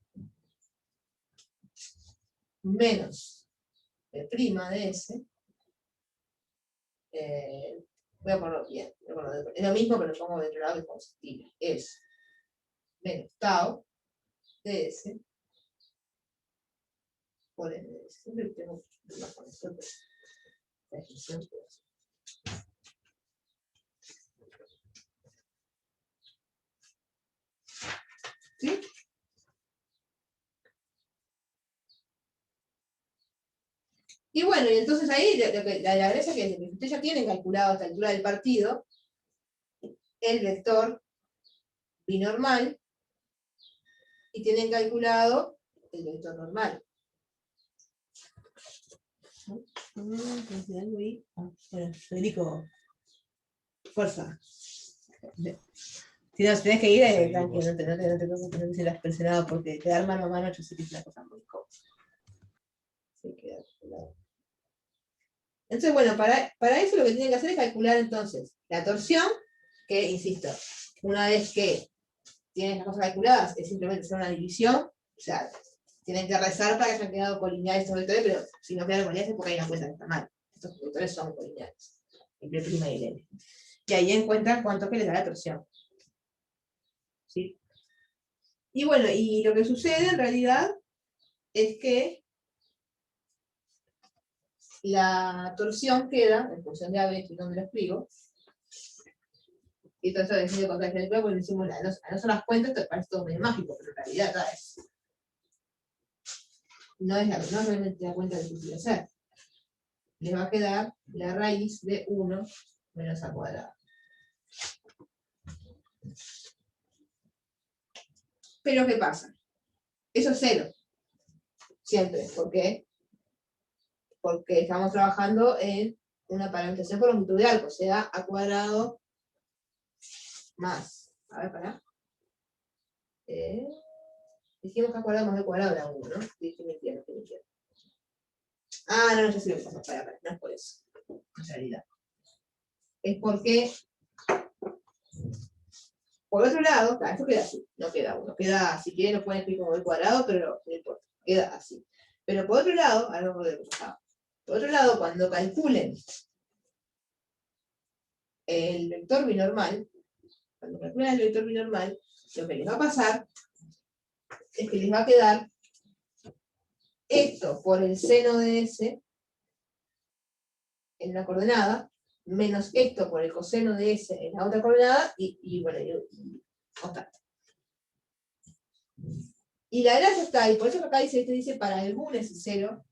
menos el prima de S. Voy a ponerlo bien. Es lo mismo, pero lo pongo dentro del lado de combustible. Es menos tau de S por N de S. Siempre tengo problemas con esto, pero la expresión puede ser. ¿Sí? Y bueno, y entonces ahí la gracia que es que ustedes ya tienen calculado a esta altura del partido el vector binormal y tienen calculado el vector normal. Bueno, Federico, fuerza. Si no, tenés que ir, tranquilo, no te preocupes, no te sientas presionado porque quedar mano a mano yo sé que es una cosa muy cómoda. Entonces, bueno, para eso lo que tienen que hacer es calcular entonces la torsión, que, insisto, una vez que tienen las cosas calculadas, es simplemente hacer una división, o sea, tienen que rezar para que hayan quedado colineales estos vectores, pero si no quedan colineales es porque hay una cuenta que está mal. Estos vectores son colineales, el B' y el N. Y ahí encuentran cuánto que les da la torsión. ¿Sí? Y bueno, y lo que sucede en realidad es que la torsión queda, en función de AB, que no me lo explico, y todo eso define con clase de prueba, porque decimos, no son las cuentas, te parece todo medio mágico, pero en realidad no es realmente la cuenta difícil de hacer. Le va a quedar la raíz de 1 menos a cuadrado. Pero ¿qué pasa? Eso es 0. Siempre. ¿Por qué? Porque estamos trabajando en una parametrización por longitud de arco, o sea, a cuadrado más. A ver, pará. Dijimos que a cuadrado más b cuadrado era 1, ¿no? Sí, me entiendo. Ah, no, ya sé lo que pasa. Para, no es por eso. En realidad. Es porque, por otro lado, esto queda así, no queda 1. Queda, si quieren, lo pueden escribir como b cuadrado, pero no importa. Queda así. Pero por otro lado, por otro lado, cuando calculen el vector binormal, lo que les va a pasar es que les va a quedar esto por el seno de S en una coordenada, menos esto por el coseno de S en la otra coordenada, y constante. Y la gracia está ahí, por eso que acá dice para algún S0,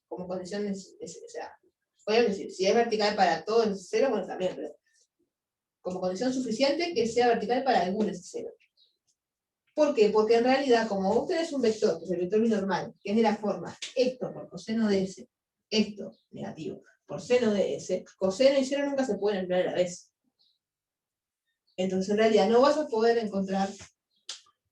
como condición de o sea, pueden decir, si es vertical para todo el S0, bueno, también, pero como condición suficiente que sea vertical para algún S0. ¿Por qué? Porque en realidad, como vos tenés un vector, que es el vector binormal, que es de la forma esto por coseno de S, esto, negativo, por seno de S, coseno y seno nunca se pueden emplear a la vez. Entonces, en realidad, no vas a poder encontrar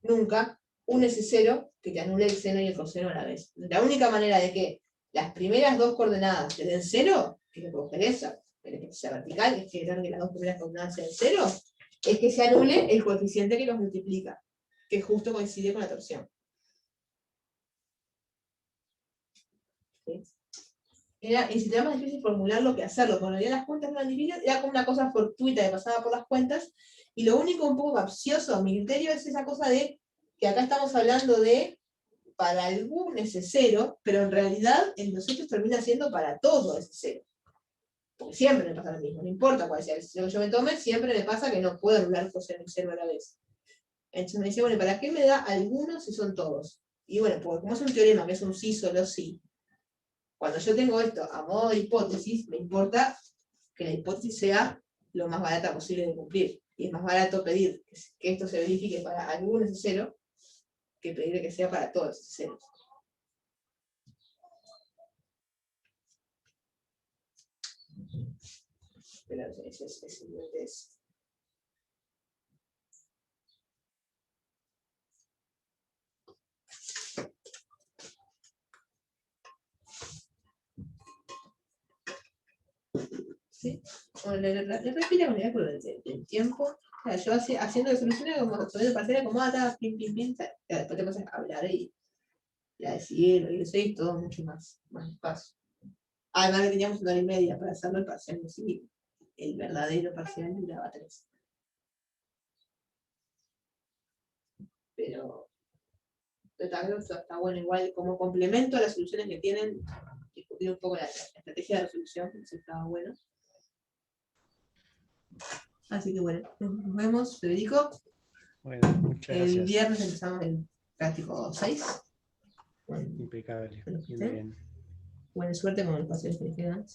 nunca un S0 que te anule el seno y el coseno a la vez. La única manera de que las primeras dos coordenadas te den 0, que es lo que interesa, que sea vertical, es que las dos primeras coordenadas sean 0, es que se anule el coeficiente que los multiplica, que justo coincide con la torsión. ¿Sí? Y si te era más difícil formularlo que hacerlo, cuando ya las cuentas no eran difíciles, era como una cosa fortuita que pasaba por las cuentas, y lo único un poco capcioso a mi criterio es esa cosa de que acá estamos hablando de para algún S0, pero en realidad en los hechos termina siendo para todo S0. Porque siempre me pasa lo mismo, no importa cuál sea el decisión que yo me tome, siempre me pasa que no puedo anular coseno y seno a la vez. Entonces me dice, bueno, ¿para qué me da algunos si son todos? Y bueno, porque como es un teorema que es un sí, solo sí, cuando yo tengo esto a modo de hipótesis, me importa que la hipótesis sea lo más barata posible de cumplir. Y es más barato pedir que esto se verifique para algunos de cero que pedir que sea para todos esos ceros. Pero es simplemente eso. ¿Sí? Bueno, la repila con el cálculo del tiempo. O sea, yo haciendo soluciones como resolviendo parciales acomodadas, pim, pim, pim, después te pasas a hablar y a decir, y eso y todo mucho más despacio. Además que teníamos 1 hora y media para hacerlo el parcial, sí, el verdadero parcial duraba 3. Pero creo que está bueno, igual como complemento a las soluciones que tienen, discutir un poco la estrategia de resolución, eso estaba bueno. Así que bueno, nos vemos, Federico.
Bueno, muchas
El
gracias.
viernes empezamos el práctico 6.
Impecable.
Bueno,
Bien, bien.
buena suerte con los pacientes que quedan.